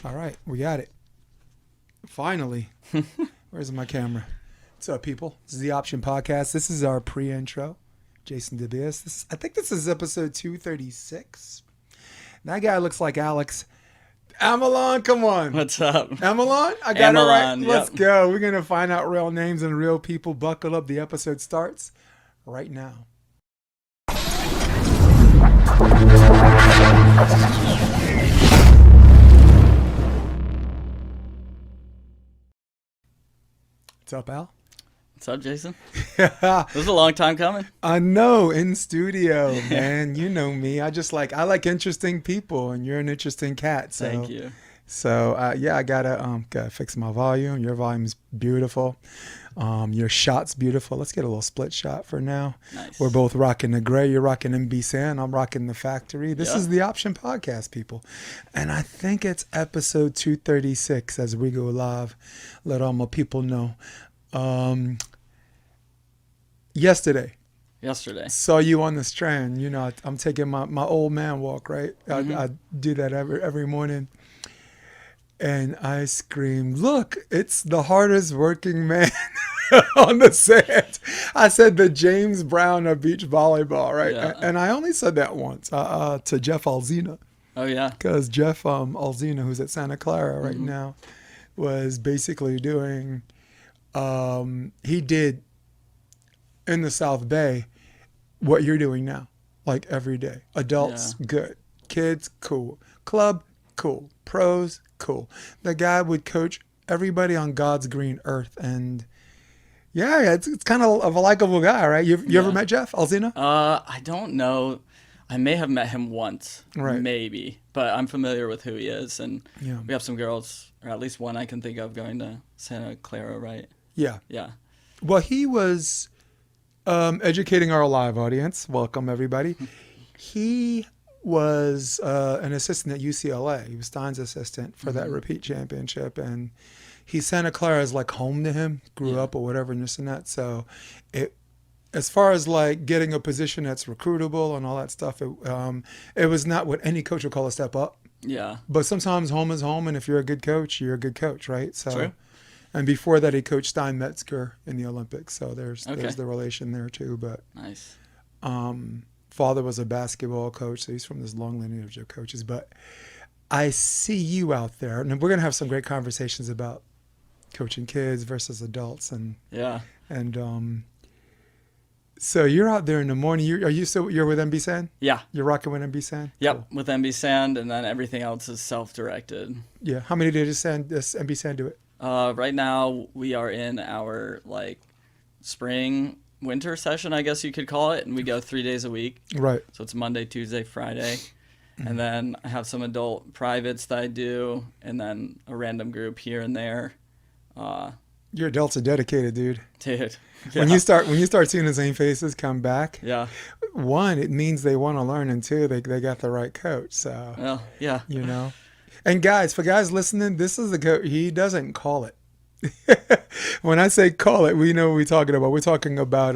All right, we got it. Finally. Where's my camera? What's up, people? This is the Option Podcast. This is our pre-intro. Jason DeBias. I think this is episode 236. That guy looks like Alex. Amylon, come on. What's up? Amylon? I got Amylon, it right. Let's go. We're going to find out real names and real people. Buckle up. The episode starts right now. What's up, Al? What's up, Jason? This was a long time coming. I know, in studio, man. You know me. I like interesting people, and you're an interesting cat. So. Thank you. So I gotta fix my volume. Your volume's beautiful. Your shot's beautiful. Let's get a little split shot for now. Nice. We're both rocking the gray. You're rocking MB Sand. I'm rocking the Factory. This is the Option Podcast, people, and I think it's episode 236 as we go live. Let all my people know. Yesterday saw you on the Strand. You know, I'm taking my old man walk, right? I do that every morning. And I screamed, look, it's the hardest working man on the sand. I said the James Brown of beach volleyball, right? Yeah. And I only said that once to Jeff Alzina. Oh, yeah. Because Jeff Alzina, who's at Santa Clara right now, was basically doing, he did in the South Bay what you're doing now, like every day. Adults, good. Kids, cool. Club, cool. Pros, cool. The guy would coach everybody on God's green earth, and it's kind of a likable guy, right? You ever met Jeff Alzina? I don't know. I may have met him once, right? Maybe, but I'm familiar with who he is, and we have some girls, or at least one I can think of, going to Santa Clara, right? Yeah. Yeah. Well, he was educating our live audience. Welcome, everybody. He was an assistant at UCLA. He was Stein's assistant for that repeat championship, and Santa Clara is like home to him. Grew up or whatever, and this and that. So, as far as like getting a position that's recruitable and all that stuff, it was not what any coach would call a step up. Yeah. But sometimes home is home, and if you're a good coach, you're a good coach, right? So. True. And before that, he coached Stein Metzger in the Olympics. So there's the relation there too. But nice. Father was a basketball coach, so he's from this long lineage of coaches. But I see you out there, and we're gonna have some great conversations about coaching kids versus adults, and so you're out there in the morning. You're with MB Sand? Yeah. You're rocking with MB Sand? Yep, Cool. with MB Sand, and then everything else is self-directed. Yeah. How many days does MB Sand do it? Right now we are in our spring winter session, I guess you could call it, and we go 3 days a week. Right. So it's Monday, Tuesday, Friday. And then I have some adult privates that I do, and then a random group here and there. Your adults are dedicated, dude. Dude. Yeah. When you start seeing the same faces come back, one, it means they want to learn, and two, they got the right coach. So well, yeah. You know. And for guys listening, this is the coach. He doesn't call it. When I say call it, we know what we're talking about. We're talking about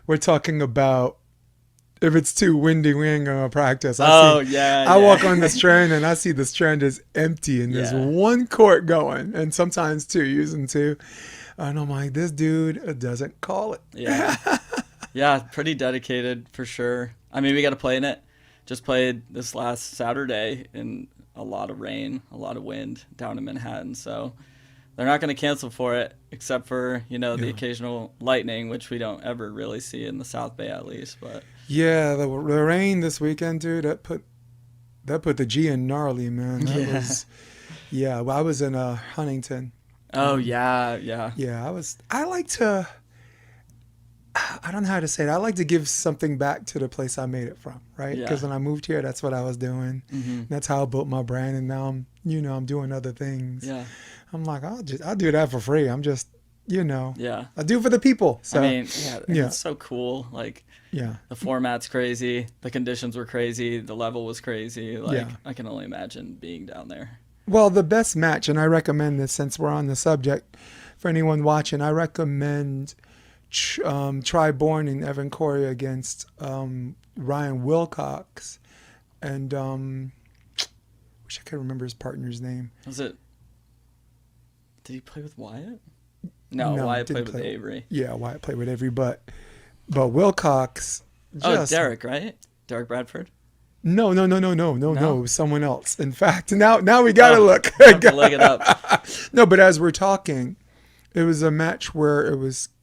we're talking about if it's too windy, we ain't gonna practice. I walk on the Strand and I see the Strand is empty and there's one court going, and sometimes two, using two. And I'm like, this dude doesn't call it. Yeah. Yeah, pretty dedicated for sure. I mean, we got to play in it. Just played this last Saturday in a lot of rain, a lot of wind down in Manhattan. So they're not going to cancel for it, except for, the occasional lightning, which we don't ever really see in the South Bay at least. But yeah, the rain this weekend, dude, that put the G in gnarly, man. Well, I was in Huntington. Oh, yeah. Yeah, I don't know how to say it. I like to give something back to the place I made it from, right? Because when I moved here, that's what I was doing. That's how I built my brand, and now I'm doing other things. Yeah. I'm like, I'll do that for free. I'm just, I do it for the people. So, I mean, it's so cool. The format's crazy. The conditions were crazy. The level was crazy. I can only imagine being down there. Well, the best match, and I recommend this since we're on the subject, for anyone watching, I recommend Tri-Born and Evan Corey against Ryan Wilcox, and wish I could remember his partner's name. Did he play with Wyatt? No, Wyatt played with Avery. Yeah, Wyatt played with Avery, but Wilcox. Derek, right? Derek Bradford. No. It was someone else. In fact, now we gotta look. I have to look it up. No, but as we're talking, it was a match where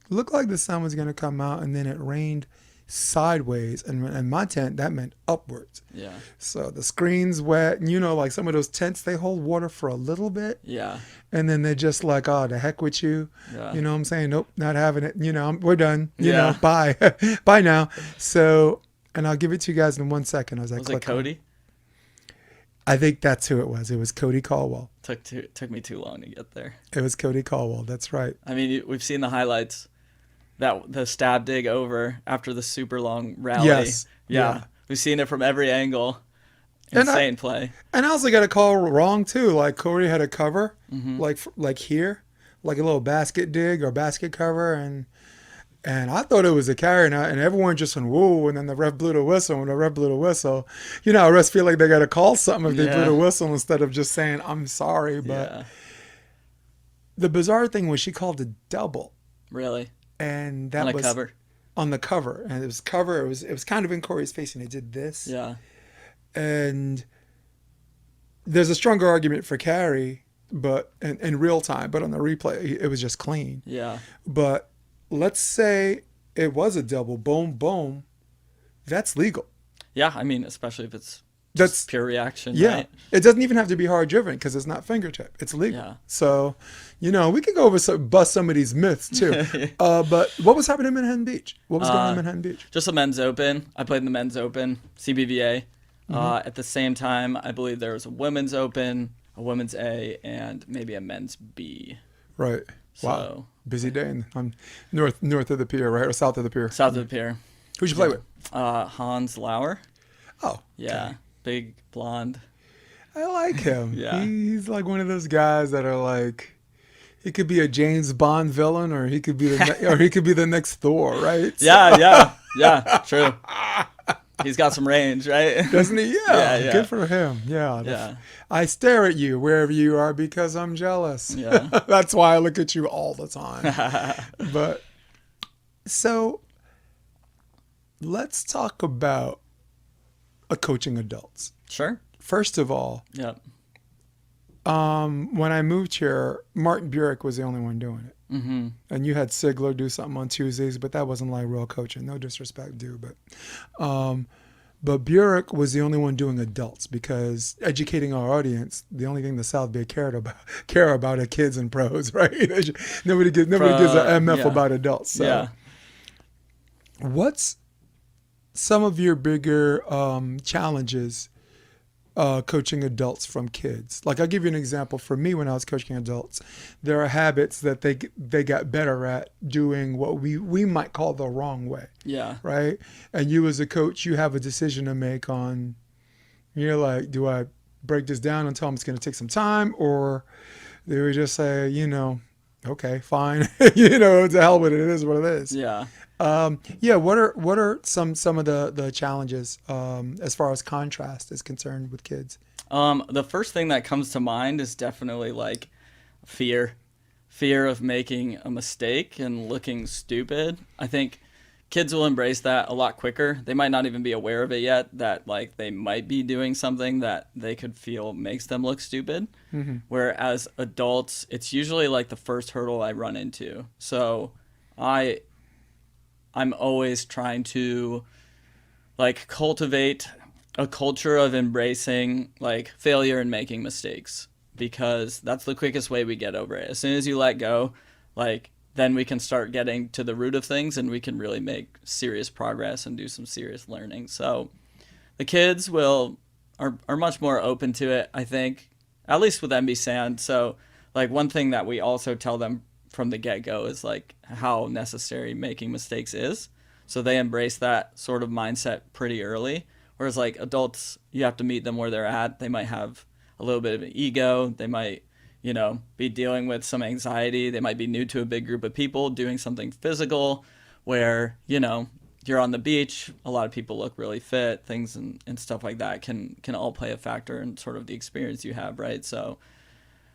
looked like the sun was gonna come out, and then it rained sideways, and in my tent that meant upwards. Yeah. So the screen's wet, and like some of those tents, they hold water for a little bit. Yeah. And then they're just like, oh, the heck with you. Yeah. You know what I'm saying? Nope, not having it. We're done. You know, bye. Bye now. So, and I'll give it to you guys in 1 second. Was it Cody? I think that's who it was. It was Cody Caldwell. Took me too long to get there. It was Cody Caldwell. That's right. I mean, we've seen the highlights. That the stab dig over after the super long rally. Yes. Yeah. We've seen it from every angle. Insane play. And I also got a call wrong too. Like Cody had a cover, like here, like a little basket dig or basket cover, and I thought it was a carry, and everyone just went whoa, and then the ref blew the whistle. When the ref blew the whistle, refs feel like they got to call something if they blew the whistle instead of just saying I'm sorry. But the bizarre thing was she called a double. Really? And that was cover. On the cover, and it was cover. It was kind of in Corey's face, and they did this. Yeah. And there's a stronger argument for carry, but in real time, but on the replay, it was just clean. Yeah. But let's say it was a double, boom, boom. That's legal. Yeah, I mean, especially if it's just pure reaction. Yeah. Right? It doesn't even have to be hard driven because it's not fingertip. It's legal. Yeah. So, we can go over bust some of these myths too. But what was happening in Manhattan Beach? What was going on in Manhattan Beach? Just a men's open. I played in the men's open, CBVA. At the same time, I believe there was a women's open, a women's A, and maybe a men's B. Right. Wow. Busy day. I'm north of the pier, right? Or south of the pier? South of the pier. Who'd you play with? Hans Lauer. Oh. Okay. Yeah. Big, blonde. I like him. Yeah. He's like one of those guys that are like, he could be a James Bond villain, or he could be the next Thor, right? Yeah. True. He's got some range, right? Doesn't he? Yeah. Good for him. Yeah. I stare at you wherever you are because I'm jealous. Yeah. That's why I look at you all the time. But so let's talk about coaching adults. Sure. First of all, when I moved here, Martin Burek was the only one doing it. Mm-hmm. And you had Sigler do something on Tuesdays, but that wasn't like real coaching. No disrespect due, but Burek was the only one doing adults because educating our audience, the only thing the South Bay care about are kids and pros, right? Nobody gives a MF about adults. So what's some of your bigger challenges coaching adults from kids? Like, I'll give you an example. For me, when I was coaching adults, there are habits that they got better at doing what we might call the wrong way. Yeah. Right? And you as a coach, you have a decision to make on, you're like, do I break this down and tell them it's going to take some time? Or do we just say, okay, fine. To hell with it. It is what it is. Yeah. What are some of the challenges as far as contrast is concerned with kids? The first thing that comes to mind is definitely like fear of making a mistake and looking stupid. I think kids will embrace that a lot quicker. They might not even be aware of it yet, that like they might be doing something that they could feel makes them look stupid. Mm-hmm. Whereas adults, it's usually like the first hurdle I run into. So I'm always trying to like cultivate a culture of embracing like failure and making mistakes, because that's the quickest way we get over it. As soon as you let go, like then we can start getting to the root of things and we can really make serious progress and do some serious learning. So the kids are much more open to it, I think, at least with MB Sand. So like one thing that we also tell them from the get-go is like how necessary making mistakes is. So they embrace that sort of mindset pretty early. Whereas like adults, you have to meet them where they're at. They might have a little bit of an ego. They might, be dealing with some anxiety. They might be new to a big group of people doing something physical where, you're on the beach, a lot of people look really fit, things and stuff like that can all play a factor in sort of the experience you have, right? So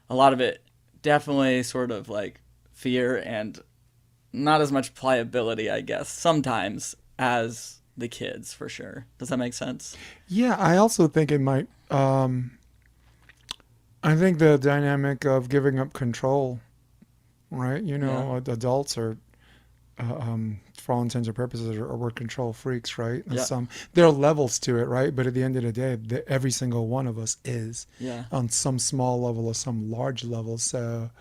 a lot of it definitely sort of like fear and not as much pliability, I guess, sometimes as the kids, for sure. Does that make sense? Yeah, I also think it might. I think the dynamic of giving up control, right? Adults are, for all intents and purposes, we're control freaks, right? And there are levels to it, right? But at the end of the day, every single one of us is on some small level or some large level. So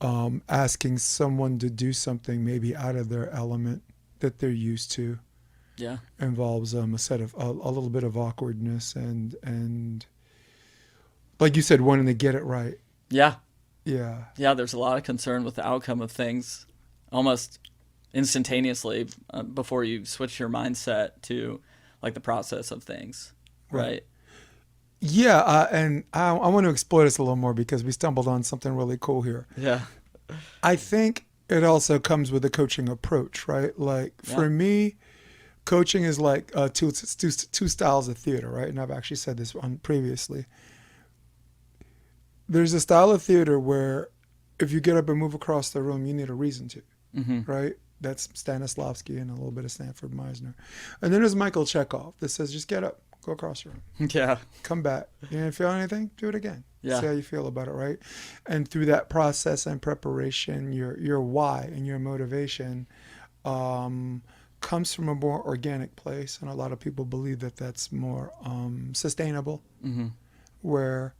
asking someone to do something maybe out of their element that they're used to involves a set of a little bit of awkwardness and like you said, wanting to get it right. Yeah. Yeah. Yeah, there's a lot of concern with the outcome of things almost instantaneously before you switch your mindset to like the process of things, right? Yeah, and I want to explore this a little more because we stumbled on something really cool here. Yeah. I think it also comes with a coaching approach, right? Like for me, coaching is like two styles of theater, right? And I've actually said this on previously. There's a style of theater where if you get up and move across the room, you need a reason to, right? That's Stanislavski and a little bit of Stanford Meisner. And then there's Michael Chekhov that says, just get up, go across the room. Yeah. Come back. You didn't feel anything? Do it again. Yeah. See how you feel about it, right? And through that process and preparation, your why and your motivation comes from a more organic place. And a lot of people believe that that's more sustainable, where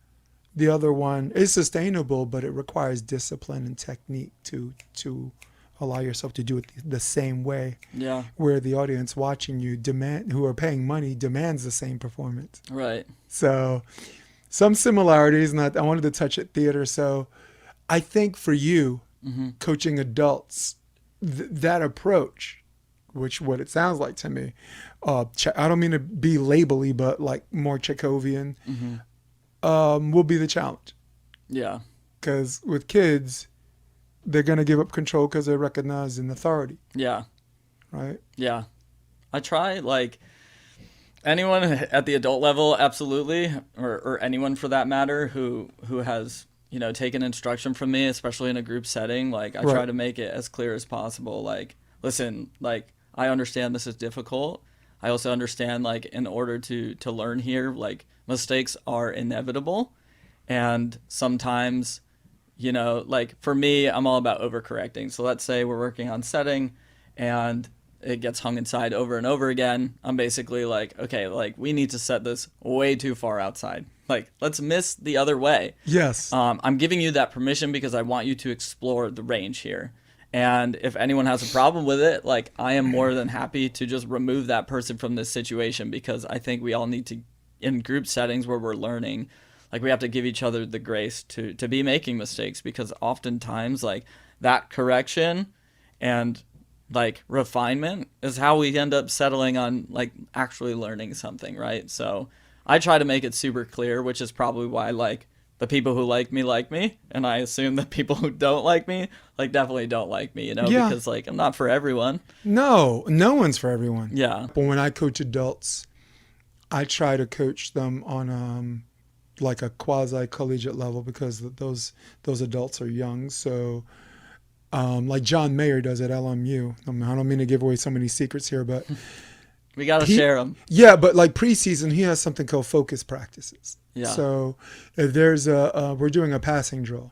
the other one is sustainable, but it requires discipline and technique to allow yourself to do it the same way. Yeah. Where the audience watching you who are paying money, demands the same performance. Right. So some similarities, and I wanted to touch at theater. So I think for you, coaching adults, that approach, which what it sounds like to me, I don't mean to be labely, but like more Chekhovian, will be the challenge. Yeah. Because with kids, they're going to give up control because they recognize an authority. Yeah. Right? Yeah. I try, like, anyone at the adult level, absolutely, or anyone for that matter who has, taken instruction from me, especially in a group setting, like, I try to make it as clear as possible. Like, listen, like, I understand this is difficult. I also understand, like, in order to learn here, like, mistakes are inevitable. And sometimes, like for me, I'm all about overcorrecting. So let's say we're working on setting and it gets hung inside over and over again. I'm basically like, okay, like we need to set this way too far outside. Like, let's miss the other way. Yes. I'm giving you that permission because I want you to explore the range here. And if anyone has a problem with it, like I am more than happy to just remove that person from this situation, because I think we all need to, in group settings where we're learning, like we have to give each other the grace to be making mistakes, because oftentimes like that correction and like refinement is how we end up settling on like actually learning something, right? So I try to make it super clear, which is probably why like the people who like me, and I assume the people who don't like me, like definitely don't like me, because like I'm not for everyone. No one's for everyone. Yeah. But when I coach adults, I try to coach them on like a quasi-collegiate level, because those adults are young. So like John Mayer does at LMU. I don't mean to give away so many secrets here, but we got to share them. Yeah, but like preseason, he has something called focus practices. Yeah. So if there's we're doing a passing drill,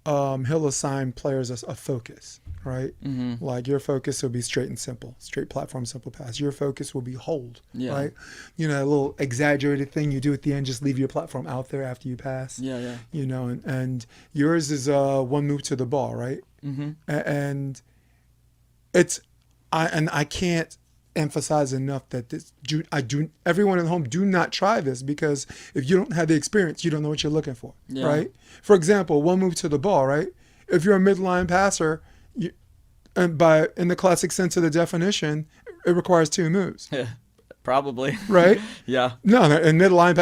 he'll assign players a focus, right? Mm-hmm. Like your focus will be straight and simple, straight platform, simple pass. Your focus will be hold, right? A little exaggerated thing you do at the end, just leave your platform out there after you pass. Yeah. And yours is one move to the ball, right? Mm-hmm. And I can't emphasize enough that everyone at home, do not try this, because if you don't have the experience, you don't know what you're looking for, right? For example, one move to the ball, right? If you're a midline passer, in the classic sense of the definition, it requires two moves. Yeah, probably. Right? Yeah. No, in midline,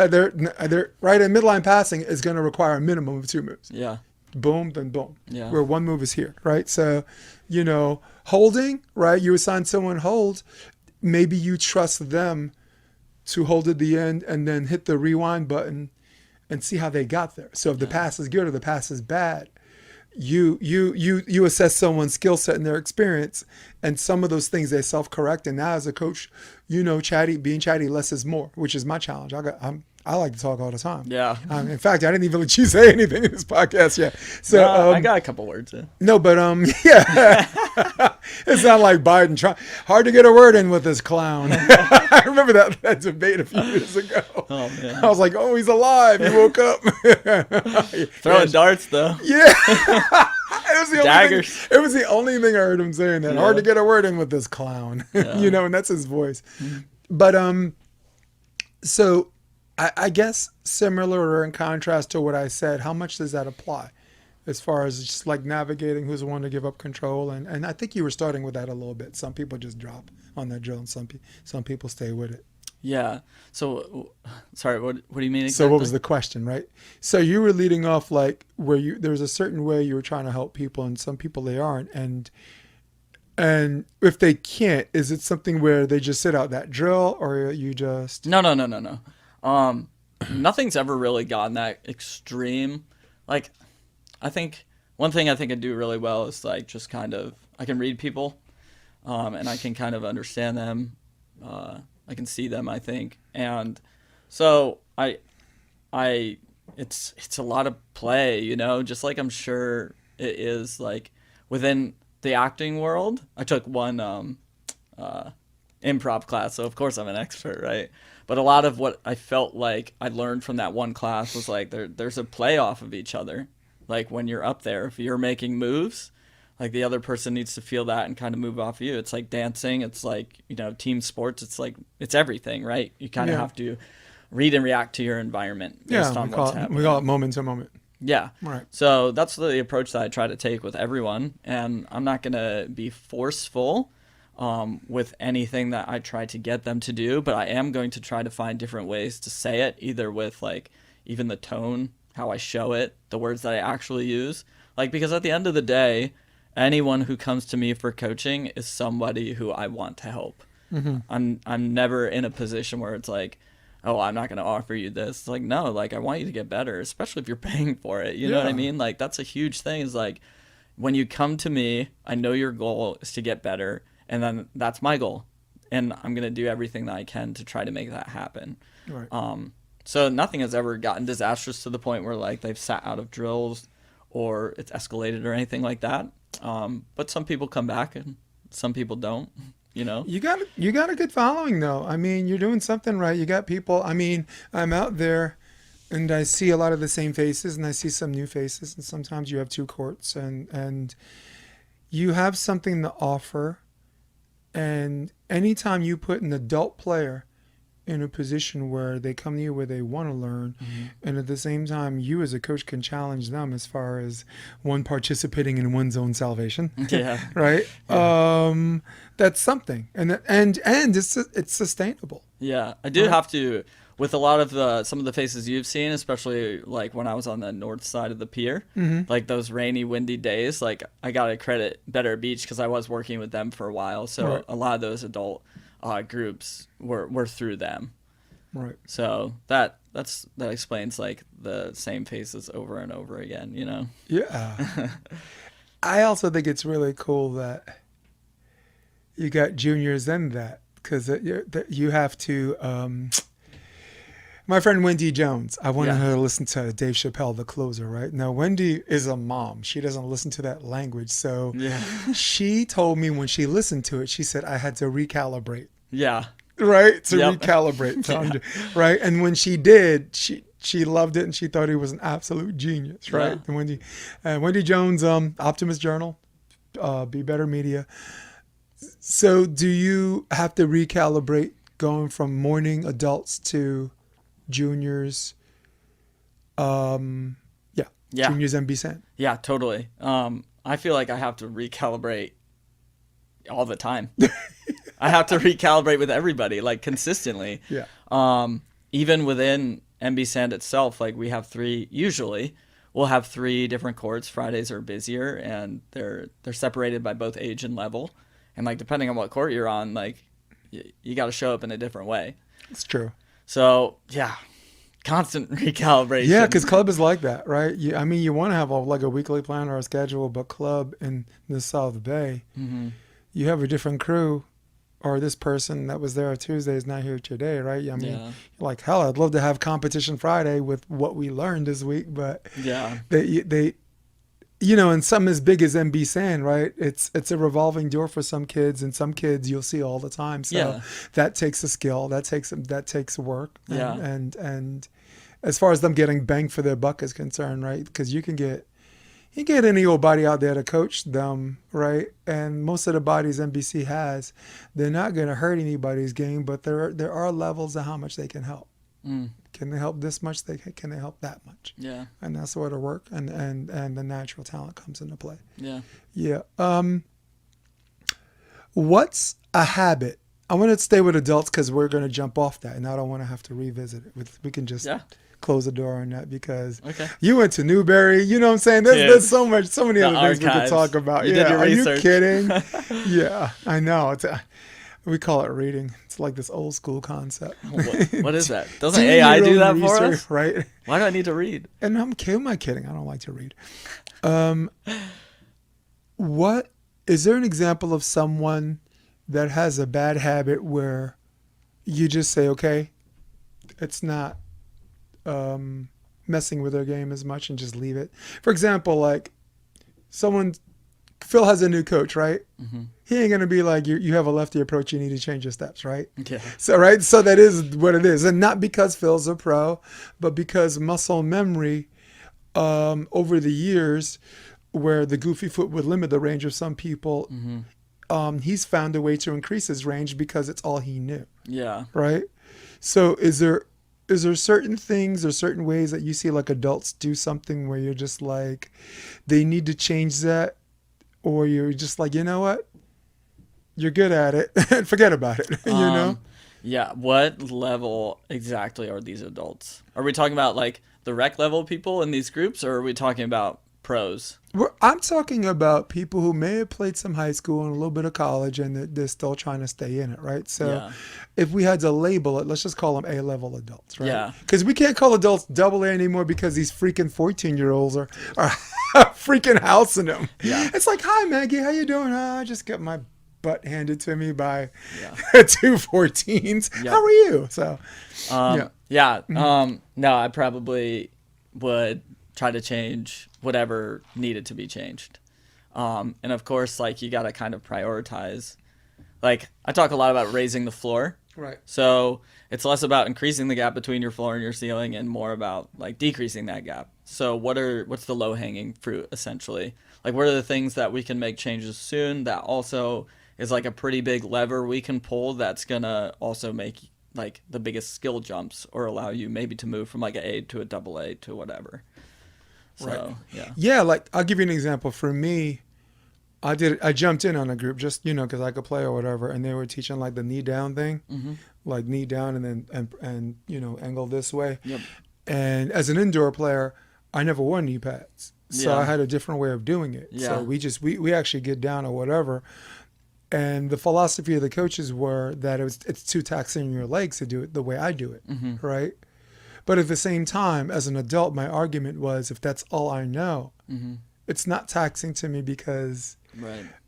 they're right. In midline passing is going to require a minimum of two moves. Yeah. boom, then boom. Yeah. Where one move is here, right? So, holding, right? You assign someone hold. Maybe you trust them to hold at the end and then hit the rewind button and see how they got there. So if the pass is good or the pass is bad, you assess someone's skill set and their experience, and some of those things they self-correct. And now as a coach, being chatty less is more, which is my challenge. I like to talk all the time. Yeah. In fact, I didn't even let you say anything in this podcast yet. So I got a couple words in. No, but yeah, it's not like Biden trying hard to get a word in with this clown. I remember that debate a few years ago. Oh man, I was like, oh, he's alive. He woke up. Throwing darts though. Yeah. It was the Daggers. Only thing, it was the only thing I heard him saying that. Yeah. Hard to get a word in with this clown. Yeah. And that's his voice. But so I guess similar or in contrast to what I said, how much does that apply as far as just like navigating who's the one to give up control? And I think you were starting with that a little bit. Some people just drop on that drill and some people stay with it. Yeah. So, sorry, what do you mean exactly? So what was the question, right? So you were leading off like where there's a certain way you were trying to help people and some people they aren't. And if they can't, is it something where they just sit out that drill or you just... No. Nothing's ever really gotten that extreme. Like, I think one thing I do really well is like just kind of, I can read people, and I can kind of understand them. I can see them, I think. And so it's a lot of play, just like I'm sure it is like within the acting world. I took one improv class, so of course I'm an expert, right? But a lot of what I felt like I learned from that one class was like there's a play off of each other. Like when you're up there, if you're making moves, like the other person needs to feel that and kind of move off you. It's like dancing. It's like, team sports. It's like, it's everything, right? You kind of have to read and react to your environment based on what's happening. We call it moment to moment. Yeah. Right. So that's the approach that I try to take with everyone. And I'm not going to be forceful with anything that I try to get them to do, but I am going to try to find different ways to say it, either with like even the tone, how I show it, the words that I actually use. Like, because at the end of the day, anyone who comes to me for coaching is somebody who I want to help. Mm-hmm. I'm never in a position where it's like, oh, I'm not going to offer you this. It's like, no, like I want you to get better, especially if you're paying for it. You know what I mean? Like that's a huge thing is like when you come to me, I know your goal is to get better. And then that's my goal. And I'm going to do everything that I can to try to make that happen. Right. So nothing has ever gotten disastrous to the point where like they've sat out of drills or it's escalated or anything like that. But some people come back and some people don't, You got a good following though. I mean, you're doing something right. You got people. I mean, I'm out there and I see a lot of the same faces and I see some new faces, and sometimes you have two courts and you have something to offer. And anytime you put an adult player in a position where they come to you where they want to learn, mm-hmm. and at the same time you as a coach can challenge them as far as one participating in one's own salvation. Yeah. Right? Yeah. That's something. And it's sustainable. Yeah. I do have to, with a lot of some of the faces you've seen, especially like when I was on the north side of the pier, mm-hmm. like those rainy, windy days, like I got to credit Better Beach because I was working with them for a while. So right. A lot of those adult groups were through them. Right. So that explains like the same faces over and over again, Yeah. I also think it's really cool that you got juniors in that, because you have to. My friend Wendy Jones, I wanted her to listen to Dave Chappelle, The Closer, right? Now, Wendy is a mom. She doesn't listen to that language. So she told me when she listened to it, she said, I had to recalibrate. Yeah. Right? To recalibrate. Right? And when she did, she loved it and she thought he was an absolute genius, right? Yeah. And Wendy Jones, Optimist Journal, Be Better Media. So do you have to recalibrate going from morning adults to juniors? Juniors MB-San. Yeah, totally. I feel like I have to recalibrate all the time. I have to recalibrate with everybody, like consistently. Yeah. Even within MB Sand itself, like we have 3 usually. we'll have 3 different courts. Fridays are busier, and they're separated by both age and level. And like depending on what court you're on, like you got to show up in a different way. It's true. So yeah, constant recalibration. Yeah, because club is like that, right? I mean, you want to have like a weekly plan or a schedule, but club in the South Bay, you have a different crew, or this person that was there on Tuesday is not here today, right? I mean, like, hell, I'd love to have competition Friday with what we learned this week, but they you know, and something as big as MB saying, right? It's a revolving door for some kids, and some kids you'll see all the time. So that takes a skill, that takes work, and as far as them getting bang for their buck is concerned, right? Because you get any old body out there to coach them, right? And most of the bodies NBC has, they're not going to hurt anybody's game, but there are levels of how much they can help. Can they help this much? Can they help that much? Yeah. And that's where the work and the natural talent comes into play. Yeah. Yeah. What's a habit? I want to stay with adults because we're going to jump off that, and I don't want to have to revisit it. We can just close the door on that because you went to Newbury. You know what I'm saying? There's so many other things we could talk about. You did your research. Are you kidding? Yeah, I know. We call it reading. It's like this old school concept. What is that? Doesn't AI do that for us? Right? Why do I need to read? And am I kidding? I don't like to read. What is there an example of someone that has a bad habit where you just say, okay, it's not messing with their game as much and just leave it? For example, like Phil has a new coach, right? He ain't going to be like, you have a lefty approach, you need to change your steps, right? Yeah. So that is what it is. And not because Phil's a pro, but because muscle memory over the years, where the goofy foot would limit the range of some people, he's found a way to increase his range because it's all he knew. Yeah. Right? So is there certain things or certain ways that you see like adults do something where you're just like, they need to change that? Or you're just like, you know what? You're good at it. Forget about it. You know? Yeah. What level exactly are these adults? Are we talking about like the rec level people in these groups, or are we talking about pros? I'm talking about people who may have played some high school and a little bit of college, and they're still trying to stay in it, right? So if we had to label it, let's just call them A-level adults, right? Yeah. Because we can't call adults double A anymore because these freaking 14-year-olds are freaking housing them. Yeah. It's like, hi, Maggie, how you doing? I just got my butt handed to me by 2 14s. How are you? So, no, I probably would try to change whatever needed to be changed. And of course, like, you got to kind of prioritize. Like, I talk a lot about raising the floor. Right. So it's less about increasing the gap between your floor and your ceiling and more about like decreasing that gap. So what's the low hanging fruit essentially? Like, what are the things that we can make changes soon that also is like a pretty big lever we can pull that's gonna also make like the biggest skill jumps or allow you maybe to move from like an A to a double A to whatever. So, yeah, like I'll give you an example. For me, I jumped in on a group just, because I could play or whatever, and they were teaching like the knee down thing, like knee down and then and angle this way. Yep. And as an indoor player, I never wore knee pads, so I had a different way of doing it. Yeah. So we actually get down or whatever, and the philosophy of the coaches were that it's too taxing your legs to do it the way I do it, right? But at the same time, as an adult, my argument was, if that's all I know, it's not taxing to me because,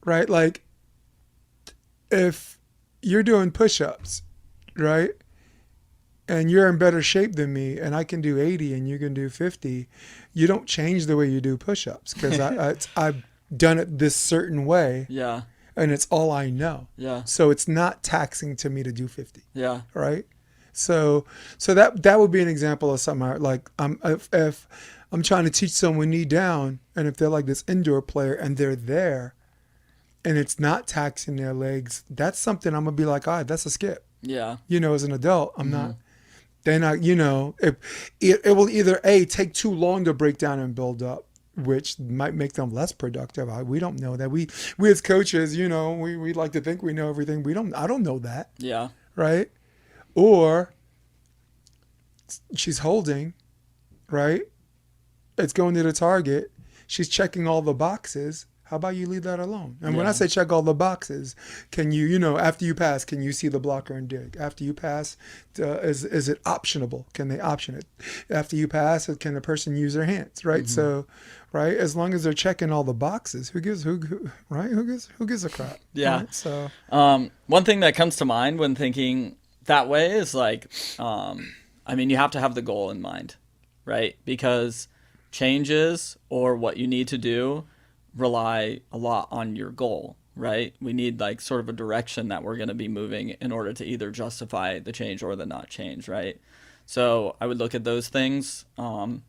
right? Like, if you're doing push-ups, right, and you're in better shape than me, and I can do 80 and you can do 50, you don't change the way you do push-ups because I've done it this certain way. Yeah. And it's all I know. Yeah. So it's not taxing to me to do 50. Yeah. Right? So that would be an example of something like if I'm trying to teach someone knee down, and if they're like this indoor player and they're there and it's not taxing their legs, that's something I'm gonna be like, all right, that's a skip. Yeah. As an adult, I'm not. Then it will either take too long to break down and build up, which might make them less productive. We don't know that. We as coaches, we like to think we know everything. I don't know that. Yeah. Right. Or she's holding, right? it's going to the target. She's checking all the boxes. How about you leave that alone? And when I say check all the boxes, can you, after you pass, can you see the blocker and dig? After you pass, is it optionable? Can they option it? After you pass, can the person use their hands, right? Mm-hmm. So, right, as long as they're checking all the boxes, who gives a crap? Yeah. Right? So, one thing that comes to mind when thinking that way is like, you have to have the goal in mind, right? Because changes or what you need to do rely a lot on your goal, right? We need like sort of a direction that we're going to be moving in order to either justify the change or the not change, right? So I would look at those things. And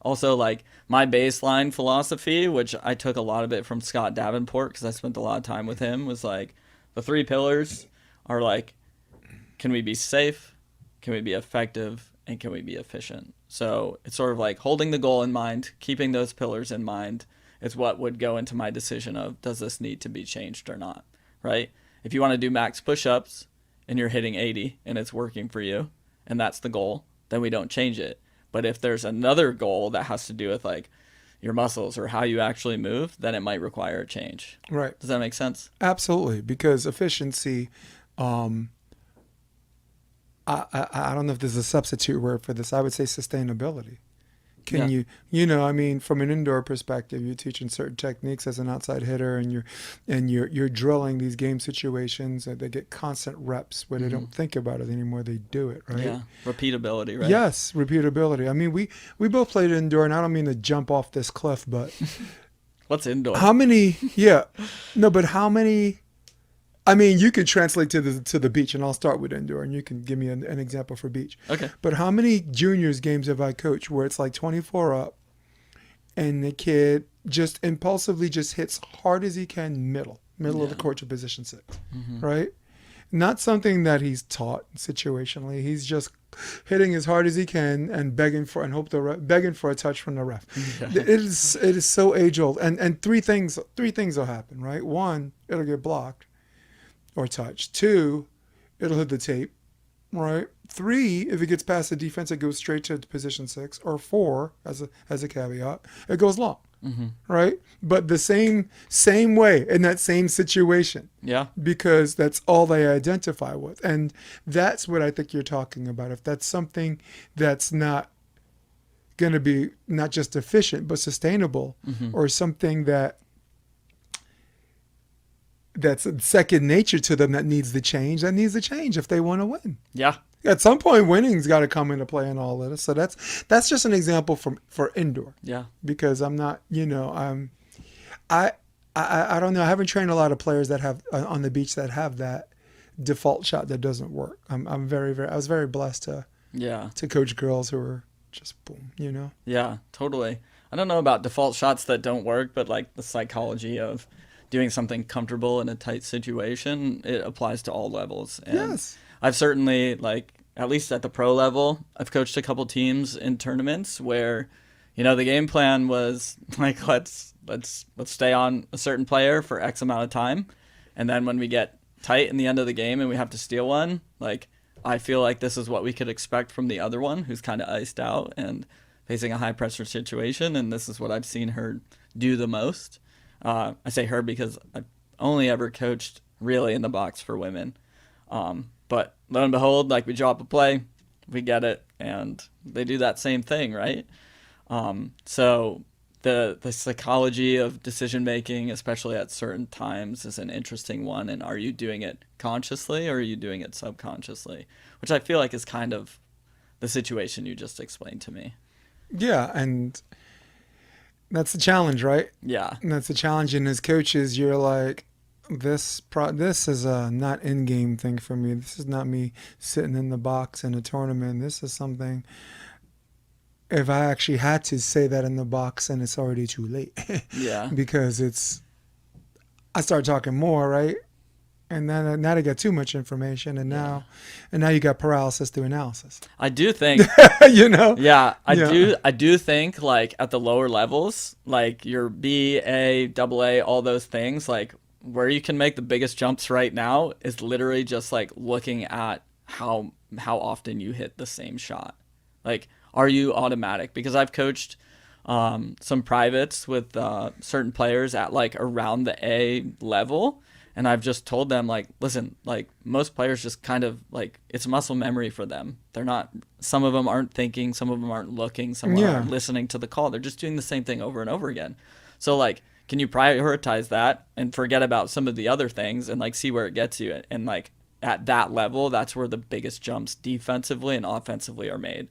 also like my baseline philosophy, which I took a lot of it from Scott Davenport because I spent a lot of time with him, was like the 3 pillars are like, can we be safe? Can we be effective? And can we be efficient? So it's sort of like holding the goal in mind, keeping those pillars in mind is what would go into my decision of, does this need to be changed or not, right? If you want to do max push-ups and you're hitting 80 and it's working for you and that's the goal, then we don't change it. But if there's another goal that has to do with like your muscles or how you actually move, then it might require a change. right. Does that make sense? Absolutely. Because efficiency, I don't know if there's a substitute word for this. I would say sustainability. Can you from an indoor perspective, you're teaching certain techniques as an outside hitter, and you're drilling these game situations, and they get constant reps where they don't think about it anymore. They do it, right? Yeah. Repeatability, right? Yes, repeatability. I mean, we both played indoor, and I don't mean to jump off this cliff, but What's indoor? how many? Yeah, no, but how many? I mean, you can translate to the beach, and I'll start with indoor, and you can give me an example for beach. Okay. But how many juniors games have I coached where it's like 24 up, and the kid just impulsively just hits hard as he can middle of the court to position 6, right? Not something that he's taught situationally. He's just hitting as hard as he can and begging for a touch from the ref. Yeah. It is so age old, and three things will happen, right? 1, it'll get blocked or touched. 2, it'll hit the tape, right? 3, if it gets past the defense, it goes straight to position 6. Or 4, as a caveat, it goes long, right? But the same way in that same situation. Yeah. Because that's all they identify with. And that's what I think you're talking about. If that's something that's not going to be not just efficient, but sustainable, or something that's second nature to them that needs to change if they want to win. Yeah. At some point, winning's got to come into play in all of this. So that's just an example for indoor. Yeah. Because I'm not, I don't know. I haven't trained a lot of players that have on the beach that have that default shot that doesn't work. I was very blessed to coach girls who were just boom, Yeah, totally. I don't know about default shots that don't work, but like the psychology of doing something comfortable in a tight situation, it applies to all levels. And yes. I've certainly, like, at least at the pro level, I've coached a couple teams in tournaments where, the game plan was like, let's stay on a certain player for X amount of time. And then when we get tight in the end of the game and we have to steal one, like, I feel like this is what we could expect from the other one who's kind of iced out and facing a high pressure situation. And this is what I've seen her do the most. I say her because I've only ever coached really in the box for women. But lo and behold, like, we drop a play, we get it, and they do that same thing, right? So the psychology of decision making, especially at certain times, is an interesting one. And are you doing it consciously or are you doing it subconsciously? Which I feel like is kind of the situation you just explained to me. Yeah, and that's the challenge, right? Yeah. And that's the challenge. And as coaches, you're like, this is a not in-game thing for me. This is not me sitting in the box in a tournament. This is something, if I actually had to say that in the box, and it's already too late. Yeah. Because I start talking more, right? And then now they got too much information, and now you got paralysis through analysis. I do think, Yeah, I do think, like, at the lower levels, like your B, A, AA, all those things, like, where you can make the biggest jumps right now is literally just like looking at how often you hit the same shot. Like, are you automatic? Because I've coached some privates with certain players at like around the A level, and I've just told them, like, listen, like most players just kind of like, it's muscle memory for them. They're not, some of them aren't thinking, some of them aren't looking, some of them aren't listening to the call. They're just doing the same thing over and over again. So like, can you prioritize that and forget about some of the other things and like see where it gets you? And like at that level, that's where the biggest jumps defensively and offensively are made.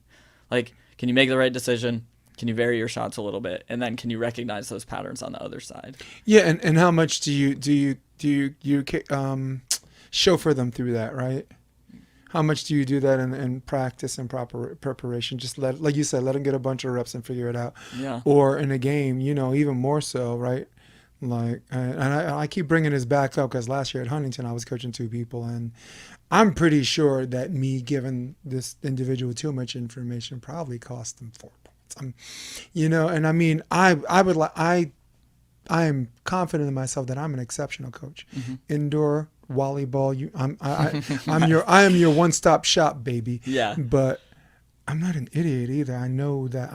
Like, can you make the right decision? Can you vary your shots a little bit? And then can you recognize those patterns on the other side? Yeah, and how much do you chauffeur them through that, right? How much do you do that in practice and proper preparation? Just like you said, let them get a bunch of reps and figure it out. Yeah. Or in a game, even more so, right? Like, and I keep bringing this back up because last year at Huntington, I was coaching 2 people, and I'm pretty sure that me giving this individual too much information probably cost them 4 points. And I mean, I am confident in myself that I'm an exceptional coach. Mm-hmm. Indoor volleyball, I am your one-stop shop, baby. Yeah. But I'm not an idiot either. I know that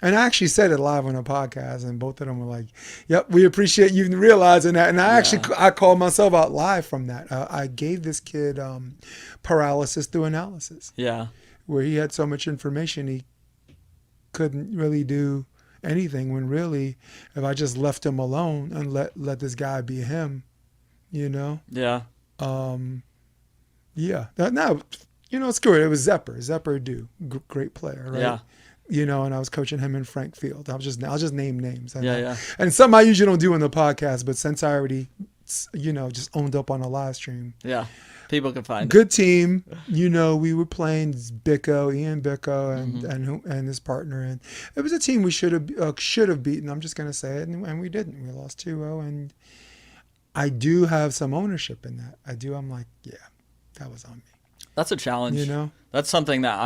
and I actually said it live on a podcast, and both of them were like, "Yep, we appreciate you realizing that." And I called myself out live from that. I gave this kid paralysis through analysis. Yeah. Where he had so much information he couldn't really do anything, when really, if I just left him alone and let this guy be him, Yeah. Yeah. Now, screw it. It was Zepper, great player, right? Yeah. And I was coaching him in Frank Field. I'll just name names. Yeah. And some I usually don't do on the podcast, but since I already, just owned up on a live stream. Yeah. People can find Good team. We were playing Ian Bicko and his partner, and it was a team we should have beaten. I'm just gonna say it, and we didn't. We lost 2-0, and I do have some ownership in that. I do. I'm like, yeah, that was on me. That's a challenge. That's something that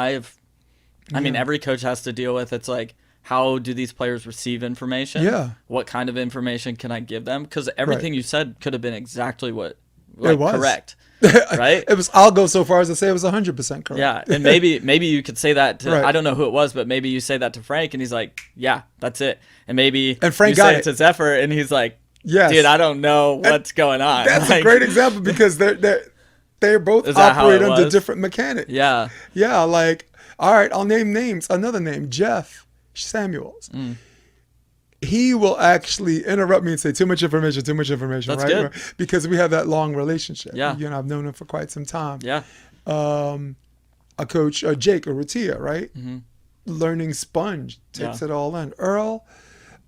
I mean, every coach has to deal with. It's like, how do these players receive information? Yeah. What kind of information can I give them? Because everything you said could have been exactly what it was. Correct. Right? It was. I'll go so far as to say it was 100% correct. Yeah, and maybe you could say that to, right. I don't know who it was, but maybe you say that to Frank, and he's like, yeah, that's it. And Frank you got say it to Zephyr, and he's like, yes, dude, I don't know what's going on. That's a great example, because they're both operate under different mechanics. Yeah. Yeah, like, all right, I'll name names. Another name, Jeff Samuels. He will actually interrupt me and say, too much information, That's right? Good. Because we have that long relationship. Yeah. I've known him for quite some time. Yeah. A coach, Jake Aratia, right? Mm-hmm. Learning sponge, takes it all in. Earl,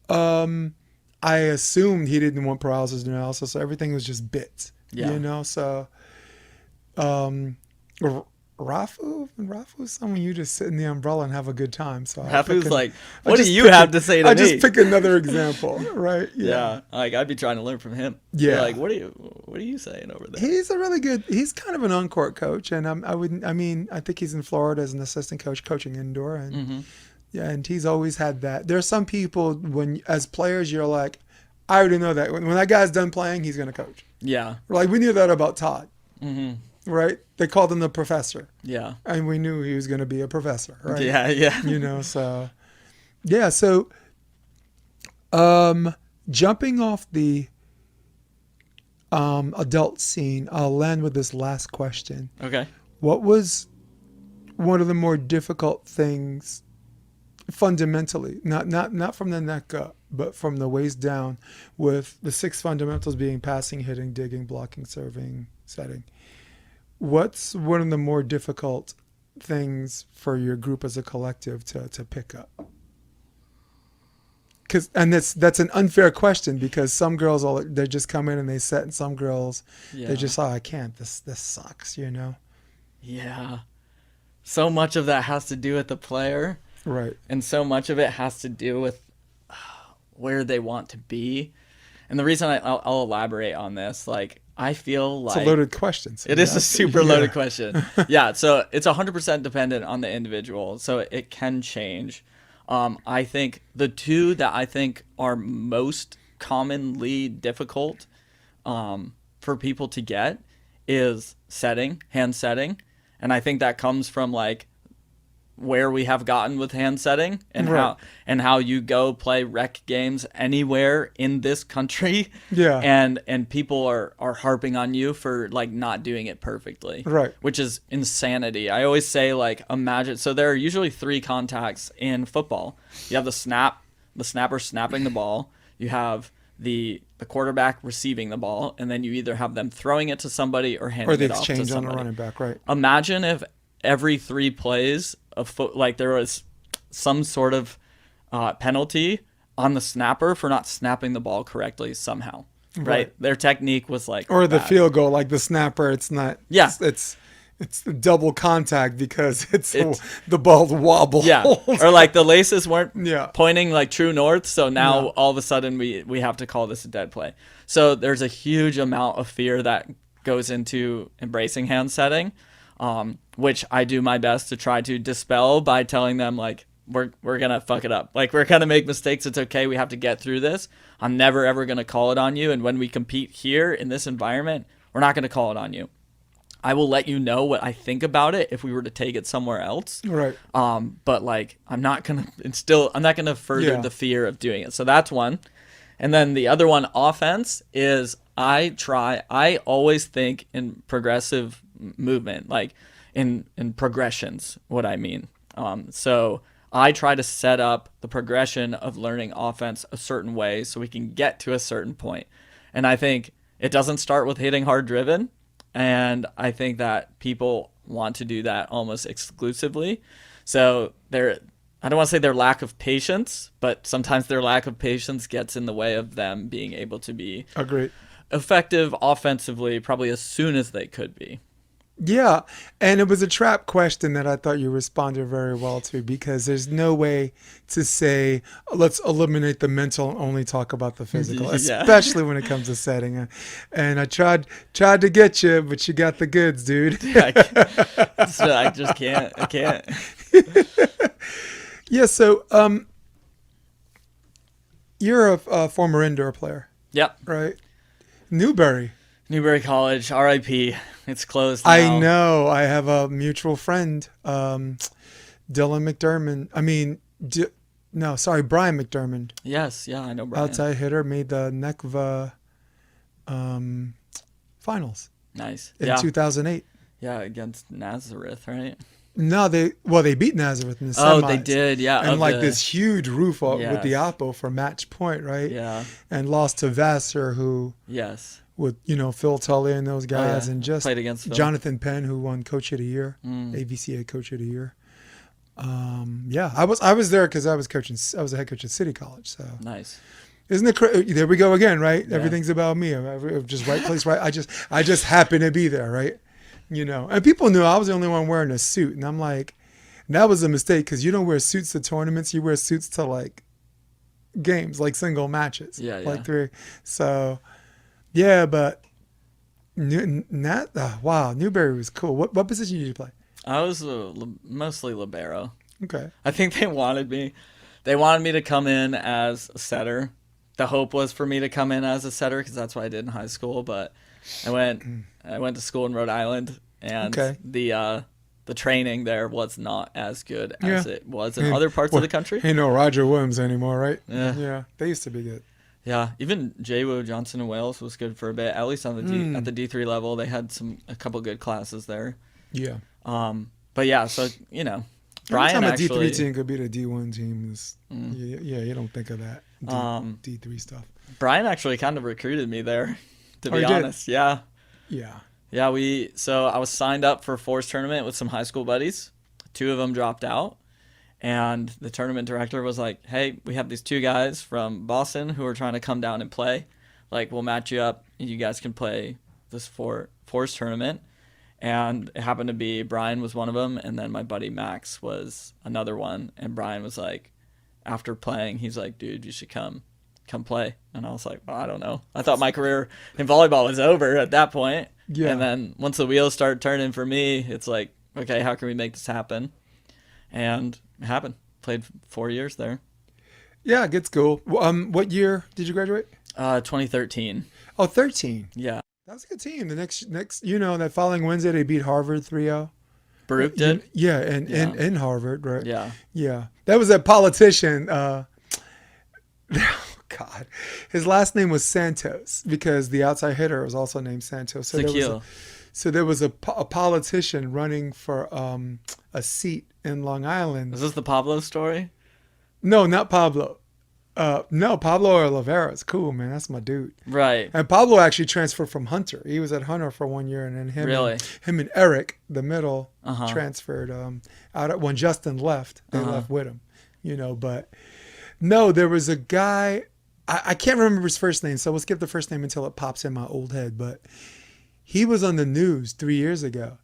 I assumed he didn't want paralysis analysis, so everything was just bits. Yeah. So Rafu's someone you just sit in the umbrella and have a good time. So Rafu's like, what do you have to say to me? I just pick another example, right? Yeah. Like, I'd be trying to learn from him. Yeah. You're like, what are you saying over there? He's kind of an on-court coach, and I think he's in Florida as an assistant coach, coaching indoor, and and he's always had that. There are some people, as players, you're like, I already know that when that guy's done playing, he's going to coach. Yeah. Like, we knew that about Todd. Mm-hmm. Right? They called him the professor. Yeah. And we knew he was going to be a professor, right? Yeah. So, yeah. So, jumping off the adult scene, I'll land with this last question. Okay. What was one of the more difficult things, fundamentally, not from the neck up, but from the waist down, with the 6 fundamentals being passing, hitting, digging, blocking, serving, setting? What's one of the more difficult things for your group as a collective to pick up? That's an unfair question, because some girls they just come in and they set, and some girls they just, I can't. This sucks, Yeah. So much of that has to do with the player, right? And so much of it has to do with where they want to be. And the reason I'll elaborate on this, like, I feel like it's a loaded question. So it is a super loaded question. Yeah. So it's 100% dependent on the individual. So it can change. I think the 2 that I think are most commonly difficult for people to get is setting, hand setting. And I think that comes from, like, where we have gotten with hand setting and Right. how you go play rec games anywhere in this country. Yeah. And people are harping on you for like not doing it perfectly. Right. Which is insanity. I always say, like, imagine, so there are usually 3 contacts in football. You have the snapper snapping the ball, you have the quarterback receiving the ball, and then you either have them throwing it to somebody or handing Or the it off to exchange on somebody. the running back, right? Imagine if every 3 plays of like there was some sort of penalty on the snapper for not snapping the ball correctly somehow. Right? Their technique was like Or the bad. field goal, like the snapper, it's not. Yeah. It's double contact because the ball wobble. Yeah, or like the laces weren't Yeah. pointing like true north, so now Yeah. all of a sudden we have to call this a dead play. So there's a huge amount of fear that goes into embracing hand setting, which I do my best to try to dispel by telling them, like, we're gonna fuck it up, like, we're gonna make mistakes, it's okay, we have to get through this. I'm never ever gonna call it on you, and when we compete here in this environment, we're not gonna call it on you. I will let you know what I think about it if we were to take it somewhere else. Right. But like, I'm not gonna further Yeah. the fear of doing it. So that's one. And then the other one, offense, is I always think in progressive movement, like in progressions, what I mean. So I try to set up the progression of learning offense a certain way so we can get to a certain point. And I think it doesn't start with hitting hard driven. And I think that people want to do that almost exclusively. So I don't want to say their lack of patience, but sometimes their lack of patience gets in the way of them being able to be Agreed. effective offensively probably as soon as they could be. Yeah, and it was a trap question that I thought you responded very well to, because there's no way to say, let's eliminate the mental and only talk about the physical, Yeah. especially when it comes to setting. And I tried to get you, but you got the goods, dude. I just can't. I can't. Yeah, so you're a former indoor player, Yep. right? Newbury. Newberry College, RIP. It's closed now. I know. I have a mutual friend, Dylan McDermott. Brian McDermott. Yes, yeah, I know Brian. Outside hitter, made the NECVA finals Nice. in Yeah. 2008. Yeah, against Nazareth, right? No, they beat Nazareth in the semis. Oh, they did, yeah. And like this huge roof with the Yes. oppo for match point, right? Yeah. And lost to Vassar, who Yes. with Phil Tully and those guys, yeah. and just Played against Phil. Jonathan Penn, who won Coach of the Year, AVCA Coach of the Year. Yeah, I was there because I was a head coach at City College. So Nice. isn't it? There we go again, right? Yeah. Everything's about me. Just right place, right. I just happen to be there, right? And people knew I was the only one wearing a suit, and I'm like, that was a mistake, because you don't wear suits to tournaments. You wear suits to like games, like single matches. Yeah, like yeah. 3. So yeah, but wow, Newberry was cool. What position did you play? I was mostly libero. Okay. I think they wanted me to come in as a setter. The hope was for me to come in as a setter because that's what I did in high school. But I went to school in Rhode Island, and Okay. the training there was not as good as Yeah. it was in other parts of the country. Ain't no Roger Williams anymore, right? Yeah. Yeah, they used to be good. Yeah, even J-Wo Johnson in Wales was good for a bit. At least on the at the D3 level, they had a couple good classes there. Yeah. But yeah, so Brian Every time actually. a D3 team could beat a D1 team is you don't think of that D3 stuff. Brian actually kind of recruited me there, to be he did? honest. Yeah. Yeah. Yeah, so I was signed up for Force tournament with some high school buddies. 2 of them dropped out, and the tournament director was like, "Hey, we have these 2 guys from Boston who are trying to come down and play. Like, we'll match you up, and you guys can play this Force tournament." And it happened to be Brian was one of them, and then my buddy Max was another one. And Brian was like, after playing, he's like, "Dude, you should come play." And I was like, well, I don't know. I thought my career in volleyball was over at that point. Yeah. And then once the wheels start turning for me, it's like, okay, how can we make this happen? And it happened. Played 4 years there. Yeah, it gets cool. What year did you graduate? 2013. Oh, 13. Yeah. That was a good team. The next, that following Wednesday, they beat Harvard 3-0. Baruch did? Yeah, and in Harvard, right? Yeah. Yeah. That was a politician. God. His last name was Santos because the outside hitter was also named Santos. So there was a politician running for a seat in Long Island. Is this the Pablo story? No, not Pablo. No, Pablo Oliveira is cool, man. That's my dude. Right. And Pablo actually transferred from Hunter. He was at Hunter for 1 year, and then him and Eric, the middle, transferred out when Justin left. They left with him, But no, there was a guy. I can't remember his first name, so we'll skip the first name until it pops in my old head. But he was on the news 3 years ago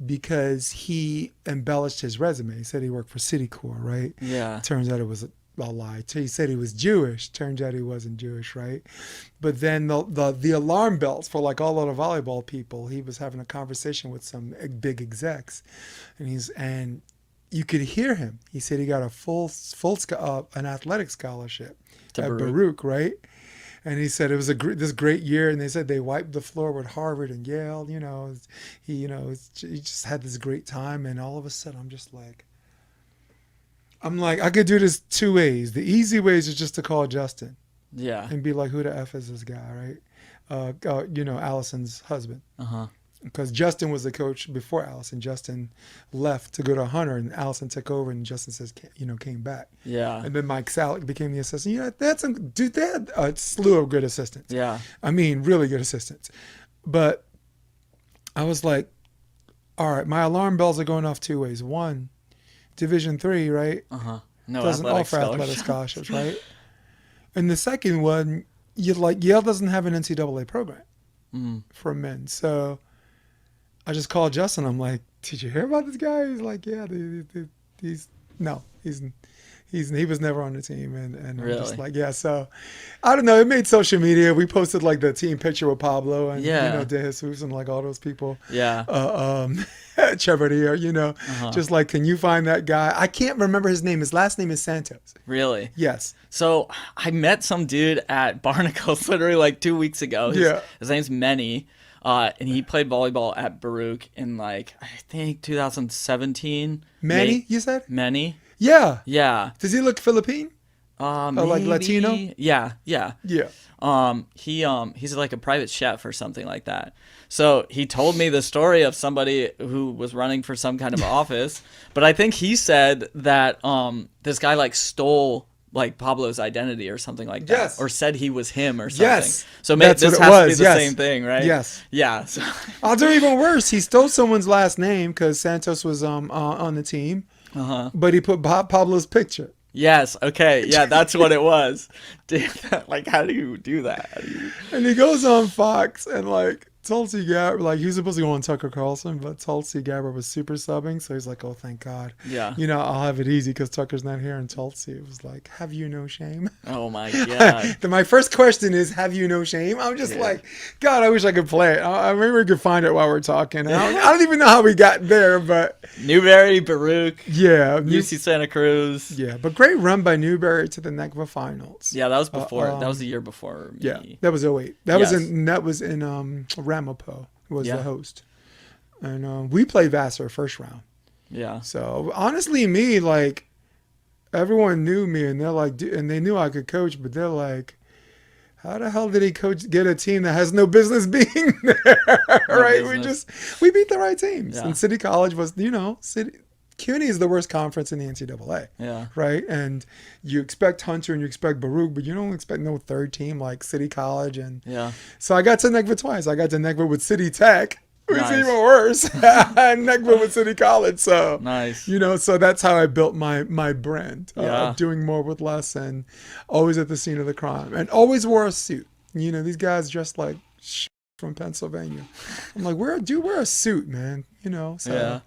because he embellished his resume. He said he worked for Citicorp, right? Yeah. Turns out it was a lie. He said he was Jewish. Turns out he wasn't Jewish, right? But then the alarm bells for like all of the volleyball people. He was having a conversation with some big execs, and you could hear him. He said he got a an athletic scholarship at Baruch, right? And he said it was this great year, and they said they wiped the floor with Harvard and Yale. He just had this great time, and all of a sudden I'm like, I could do this two ways. The easy way is just to call Justin, and be like, who the F is this guy, right? Allison's husband. Because Justin was the coach before Allison. Justin left to go to Hunter, and Allison took over, and Justin came back. Yeah. And then Mike Salick became the assistant. They had a slew of good assistants. Yeah. I mean, really good assistants. But I was like, all right, my alarm bells are going off two ways. One, Division III, right? No, doesn't offer athletic scholarships, right? And the second one, Yale doesn't have an NCAA program for men. So I just called Justin. I'm like, did you hear about this guy? He's like, yeah, he was never on the team, and really? I'm just like, yeah. So I don't know. It made social media. We posted like the team picture with Pablo and De Jesus and like all those people. Yeah. Chevrolet, just like, can you find that guy? I can't remember his name. His last name is Santos. Really? Yes. So I met some dude at Barnacles literally like 2 weeks ago. His name's Manny. And he played volleyball at Baruch in like, I think 2017. Manny, you said? Manny. Yeah. Yeah. Does he look Philippine? Maybe. Like Latino? Yeah. He's like a private chef or something like that. So he told me the story of somebody who was running for some kind of office, but I think he said that this guy like stole like Pablo's identity or something like that. Yes. Or said he was him or something. Yes. So this has to be the same thing, right? Yes. Yeah. So. I'll do even worse. He stole someone's last name because Santos was on the team, but he put Pablo's picture. Yes. Okay. Yeah, that's what it was. Dude, like, how do you do that? And he goes on Fox and like Tulsi Gabbard, like he was supposed to go on Tucker Carlson, but Tulsi Gabbard was super subbing, so he's like, oh, thank God. Yeah. I'll have it easy because Tucker's not here, and Tulsi, it was like, have you no shame? Oh my God. My first question is, have you no shame? I'm just like, God, I wish I could play it. Maybe we could find it while we're talking. I don't even know how we got there, but. Newberry, Baruch. Yeah. UC Santa Cruz. Yeah, but great run by Newberry to the NECVA finals. Yeah, that was before. That was the year before me. Yeah, that was 08. That was in Ramapo was the host, and we played Vassar first round. Yeah. So honestly, me, like, everyone knew me, and they're like, and they knew I could coach, but they're like, how the hell did he get a team that has no business being there? Right? Business. We beat the right teams, Yeah. and City College was, CUNY is the worst conference in the NCAA. Yeah. Right? And you expect Hunter and you expect Baruch, but you don't expect no third team like City College. And so I got to NECVA twice. I got to NECVA with City Tech, which is even worse, and NECVA with City College. So, nice. So that's how I built my brand of doing more with less and always at the scene of the crime and always wore a suit. These guys dressed like from Pennsylvania. I'm like, wear a suit, man. So. Yeah.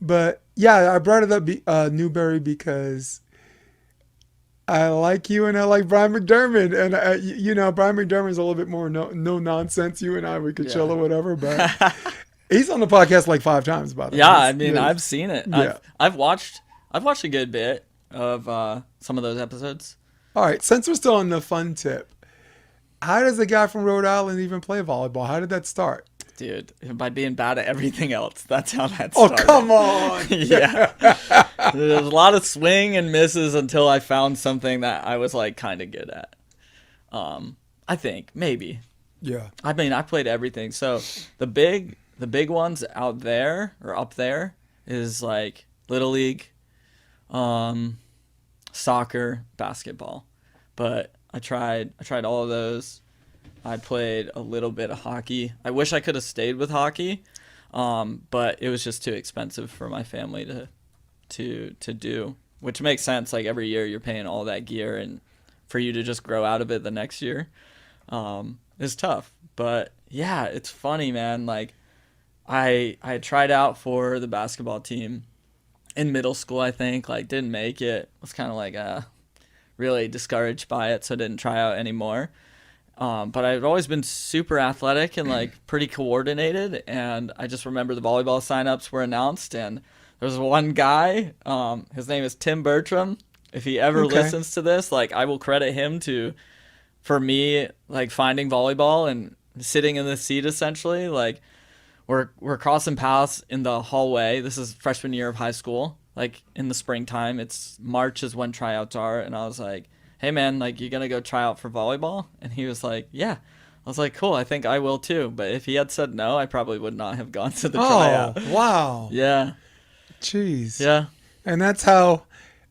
But yeah, I brought it up Newberry because I like you and I like Brian McDermott, and Brian McDermott's a little bit more no nonsense. You and I, we could chill or whatever, but he's on the podcast like 5 times about it. Yeah, I mean, I've seen it. Yeah. I've watched a good bit of some of those episodes. All right, since we're still on the fun tip, how does a guy from Rhode Island even play volleyball? How did that start? Dude, by being bad at everything else. That's how that Oh, started. come on. Yeah. There was a lot of swing and misses until I found something that I was like kind of good at. I think maybe. Yeah. I mean, I played everything. So the big ones out there or up there is like Little League, soccer, basketball. But I tried all of those. I played a little bit of hockey. I wish I could have stayed with hockey, but it was just too expensive for my family to do, which makes sense. Like every year you're paying all that gear, and for you to just grow out of it the next year is tough. But yeah, it's funny, man. Like I tried out for the basketball team in middle school, I think. Like didn't make it. Was kind of like really discouraged by it, so I didn't try out anymore. But I've always been super athletic and like pretty coordinated. And I just remember the volleyball signups were announced, and there was one guy, his name is Tim Bertram. If he ever listens to this, like I will credit him for me, like finding volleyball and sitting in the seat essentially. Like we're crossing paths in the hallway. This is freshman year of high school, like in the springtime. It's March is when tryouts are. And I was like, hey man, like you gonna go try out for volleyball? And he was like, yeah. I was like, cool, I think I will too. But if he had said no, I probably would not have gone to the tryout. Oh, wow. Yeah. Jeez. Yeah. And that's how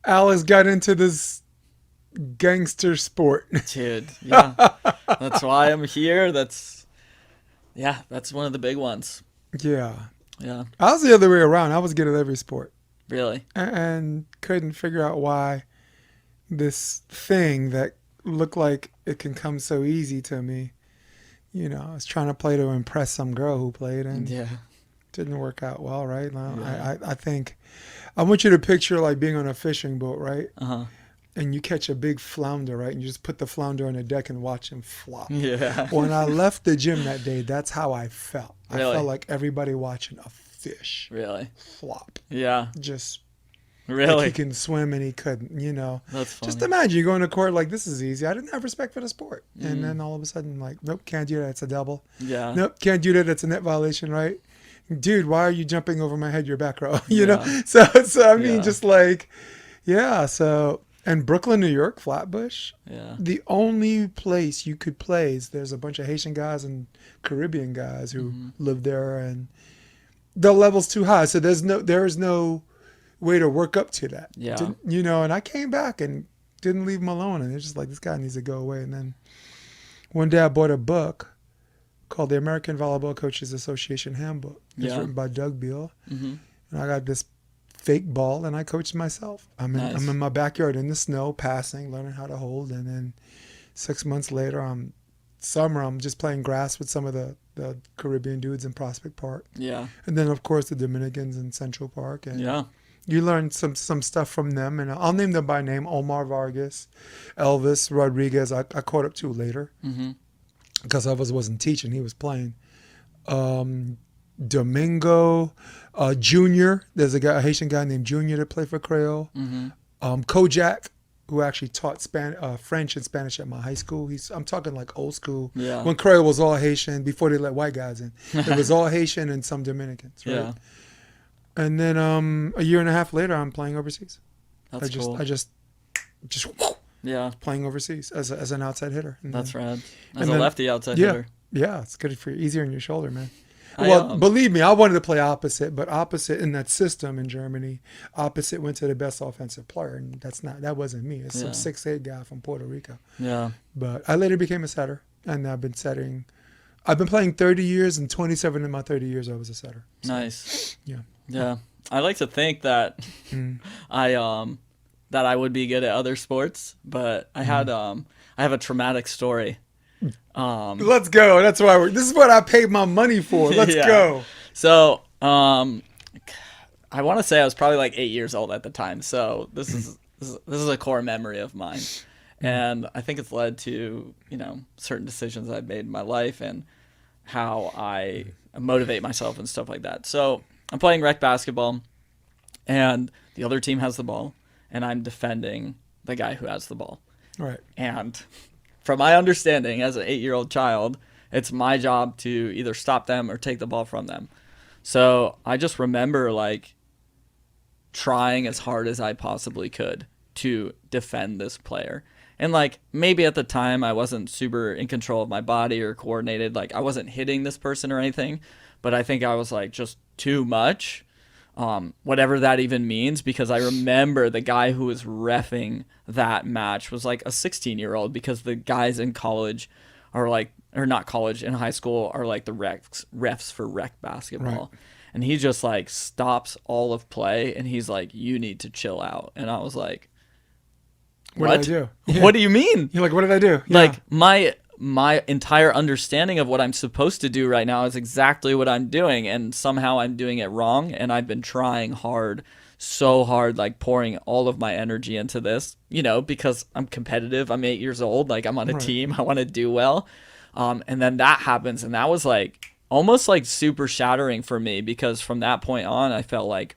Alice got into this gangster sport. Dude, yeah. That's why I'm here. That's one of the big ones. Yeah. Yeah. I was the other way around. I was good at every sport. Really? And couldn't figure out why this thing that looked like it can come so easy to me. You know, I was trying to play to impress some girl who played, and didn't work out well, right? Now, I think I want you to picture like being on a fishing boat, right? Uh-huh. And you catch a big flounder, right? And you just put the flounder on the deck and watch him flop. Yeah. When I left the gym that day, that's how I felt. Really? I felt like everybody watching a fish Really? flop. Yeah. Just really. Like he can swim and he couldn't, you know. That's funny. Just imagine you go in the court like, this is easy. I didn't have respect for the sport. And then all of a sudden, like, nope, can't do that. It's a double. Yeah. Nope, can't do that. It's a net violation, right? Dude, why are you jumping over my head? Your back row, you know? So I mean, just like, so, and Brooklyn, New York, Flatbush, the only place you could play is there's a bunch of Haitian guys and Caribbean guys who live there, and the level's too high. So there is no way to work up to that. Yeah. You know, and I came back and didn't leave him alone. And it's just like, this guy needs to go away. And then one day I bought a book called the American Volleyball Coaches Association Handbook. It's written by Doug Beal. And I got this fake ball and I coached myself. I'm in my backyard in the snow, passing, learning how to hold. And then 6 months later, I'm just playing grass with some of the Caribbean dudes in Prospect Park. Yeah. And then, of course, the Dominicans in Central Park. And you learn some stuff from them. And I'll name them by name: Omar Vargas, Elvis Rodriguez. I caught up to later because I wasn't teaching. He was playing. Domingo Junior. There's a Haitian guy named Junior that played for Creole. Kojak, who actually taught French and Spanish at my high school. I'm talking like old school. Yeah. When Creole was all Haitian, before they let white guys in. It was all Haitian and some Dominicans, right? Yeah. And then a year and a half later, I'm playing overseas. That's cool. I just playing overseas as an outside hitter. And that's rad. As a lefty outside hitter. Yeah, it's good for you. Easier on your shoulder, man. Well, believe me, I wanted to play opposite, but opposite in that system in Germany, opposite went to the best offensive player, and that wasn't me. It's some 6'8" guy from Puerto Rico. Yeah. But I later became a setter, and I've been setting. I've been playing 30 years, and 27 of my 30 years I was a setter. So, nice. Yeah. Yeah. I like to think that that I would be good at other sports, but I have a traumatic story. Let's go. That's why this is what I paid my money for. Let's go. So, I want to say I was probably like 8 years old at the time. So this is a core memory of mine, and I think it's led to certain decisions I've made in my life and how I motivate myself and stuff like that. So I'm playing rec basketball, and the other team has the ball, and I'm defending the guy who has the ball. Right. And from my understanding as an 8-year-old child, It's my job to either stop them or take the ball from them. So I just remember like trying as hard as I possibly could to defend this player. And like maybe at the time I wasn't super in control of my body or coordinated. Like I wasn't hitting this person or anything, but I think I was like just too much, whatever that even means, because I remember the guy who was reffing that match was like a 16-year-old, because the guys in college are like, or not college, in high school are like the refs for rec basketball. Right. And he just like stops all of play and he's like, you need to chill out. And I was like, what did I do? Yeah. What do you mean? You're like, what did I do? Yeah. Like my entire understanding of what I'm supposed to do right now is exactly what I'm doing, and somehow I'm doing it wrong. And I've been trying hard, so hard, like pouring all of my energy into this, you know, because I'm competitive. I'm 8 years old. Like I'm on a team. I want to do well. And then that happens. And that was like almost like super shattering for me, because from that point on, I felt like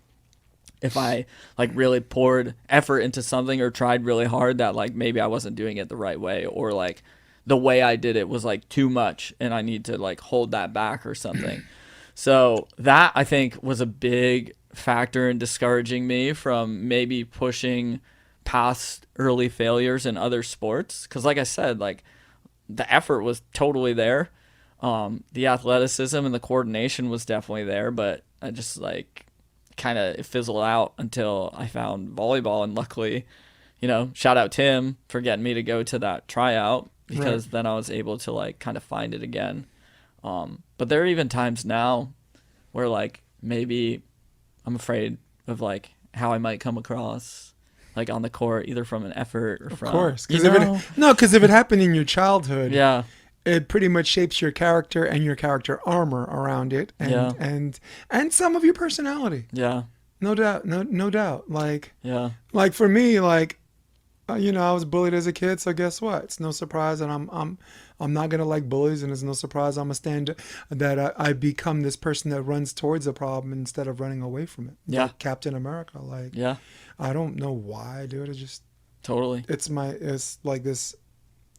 if I like really poured effort into something or tried really hard, that like maybe I wasn't doing it the right way, or like the way I did it was like too much and I need to like hold that back or something. So that I think was a big factor in discouraging me from maybe pushing past early failures in other sports. Cause like I said, like the effort was totally there. The athleticism and the coordination was definitely there, but I just like kind of fizzled out until I found volleyball. And luckily, you know, shout out Tim for getting me to go to that tryout, because then I was able to like kind of find it again. But there are even times now where like maybe I'm afraid of like how I might come across like on the court, either from an effort or from, of course, because if it happened in your childhood, yeah, it pretty much shapes your character and your character armor around it, and some of your personality. Yeah, no doubt, no doubt. Like for me, like you know, I was bullied as a kid, so guess what? It's no surprise, and I'm not gonna like bullies, and it's no surprise I become this person that runs towards a problem instead of running away from it. Yeah, like Captain America. Like I don't know why I do it. It's just totally. It's like this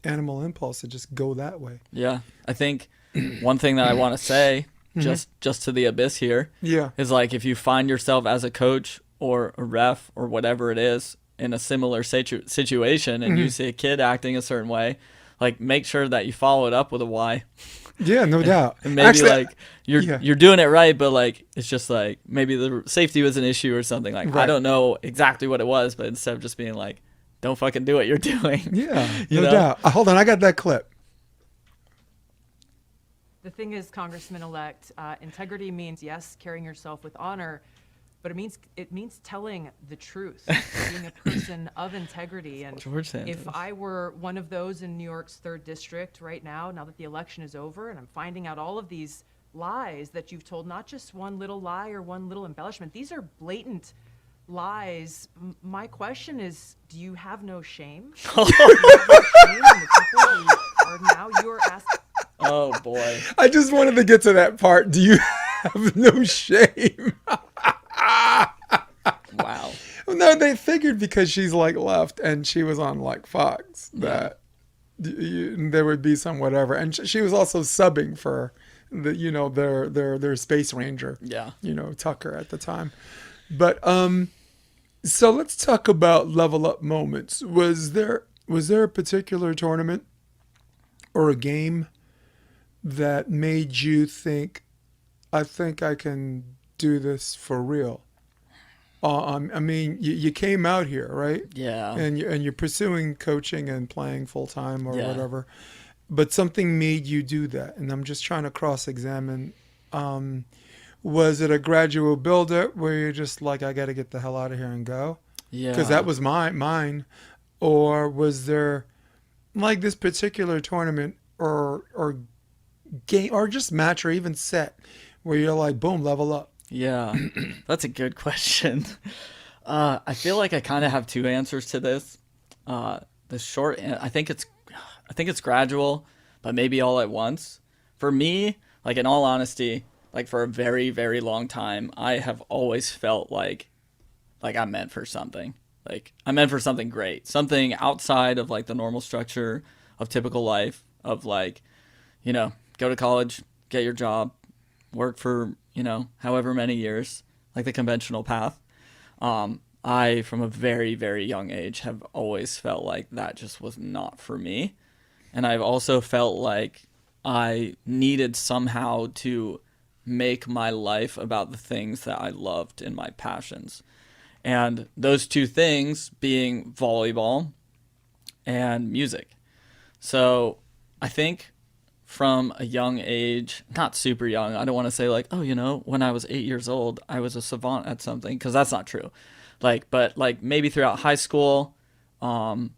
animal impulse to just go that way. Yeah, I think one thing that I want to say just to the abyss here is like, if you find yourself as a coach or a ref or whatever it is in a similar situation and you see a kid acting a certain way, like make sure that you follow it up with a why. Yeah, no doubt. And maybe actually, like you're doing it right, but like it's just like maybe the safety was an issue or something. Like I don't know exactly what it was, but instead of just being like, don't fucking do what you're doing. Yeah, no doubt. Hold on, I got that clip. The thing is, Congressman-elect, integrity means, yes, carrying yourself with honor, but it means telling the truth, being a person of integrity. And George Santos. If I were one of those in New York's 3rd District right now that the election is over, and I'm finding out all of these lies that you've told, not just one little lie or one little embellishment, these are blatant lies. My question is, do you have no shame? Do you have no shame in the people who are now you are asking? Oh boy! I just wanted to get to that part. Do you have no shame? Wow. No, they figured because she's like left and she was on like Fox that there would be some whatever, and she was also subbing for their Space Ranger. Yeah. Tucker at the time. But so let's talk about level up moments. Was there a particular tournament or a game that made you think, I think I can do this for real? I mean, you came out here, right? Yeah. And you're pursuing coaching and playing full time or whatever, but something made you do that. And I'm just trying to cross-examine. Was it a gradual build-up where you're just like, I got to get the hell out of here and go? Yeah. Because that was mine. Or was there like this particular tournament or game or just match or even set where you're like, boom, level up? Yeah, that's a good question. I feel like I kind of have two answers to this. The short, I think it's gradual, but maybe all at once. For me, like in all honesty, like for a very, very long time, I have always felt like I'm meant for something. Like I'm meant for something great, something outside of like the normal structure of typical life, of like, go to college, get your job, work for, however many years, like the conventional path. I, from a very, very young age, have always felt like that just was not for me. And I've also felt like I needed somehow to make my life about the things that I loved and my passions. And those two things being volleyball and music. So I think from a young age, not super young, I don't want to say like, oh, when I was 8 years old, I was a savant at something, because that's not true. But maybe throughout high school, finding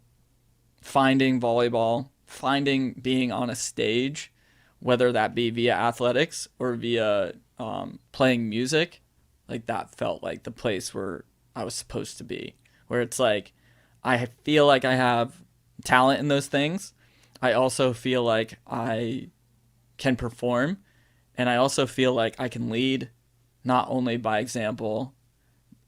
volleyball, finding being on a stage, whether that be via athletics or via playing music, like that felt like the place where I was supposed to be, where it's like, I feel like I have talent in those things. I also feel like I can perform, and I also feel like I can lead, not only by example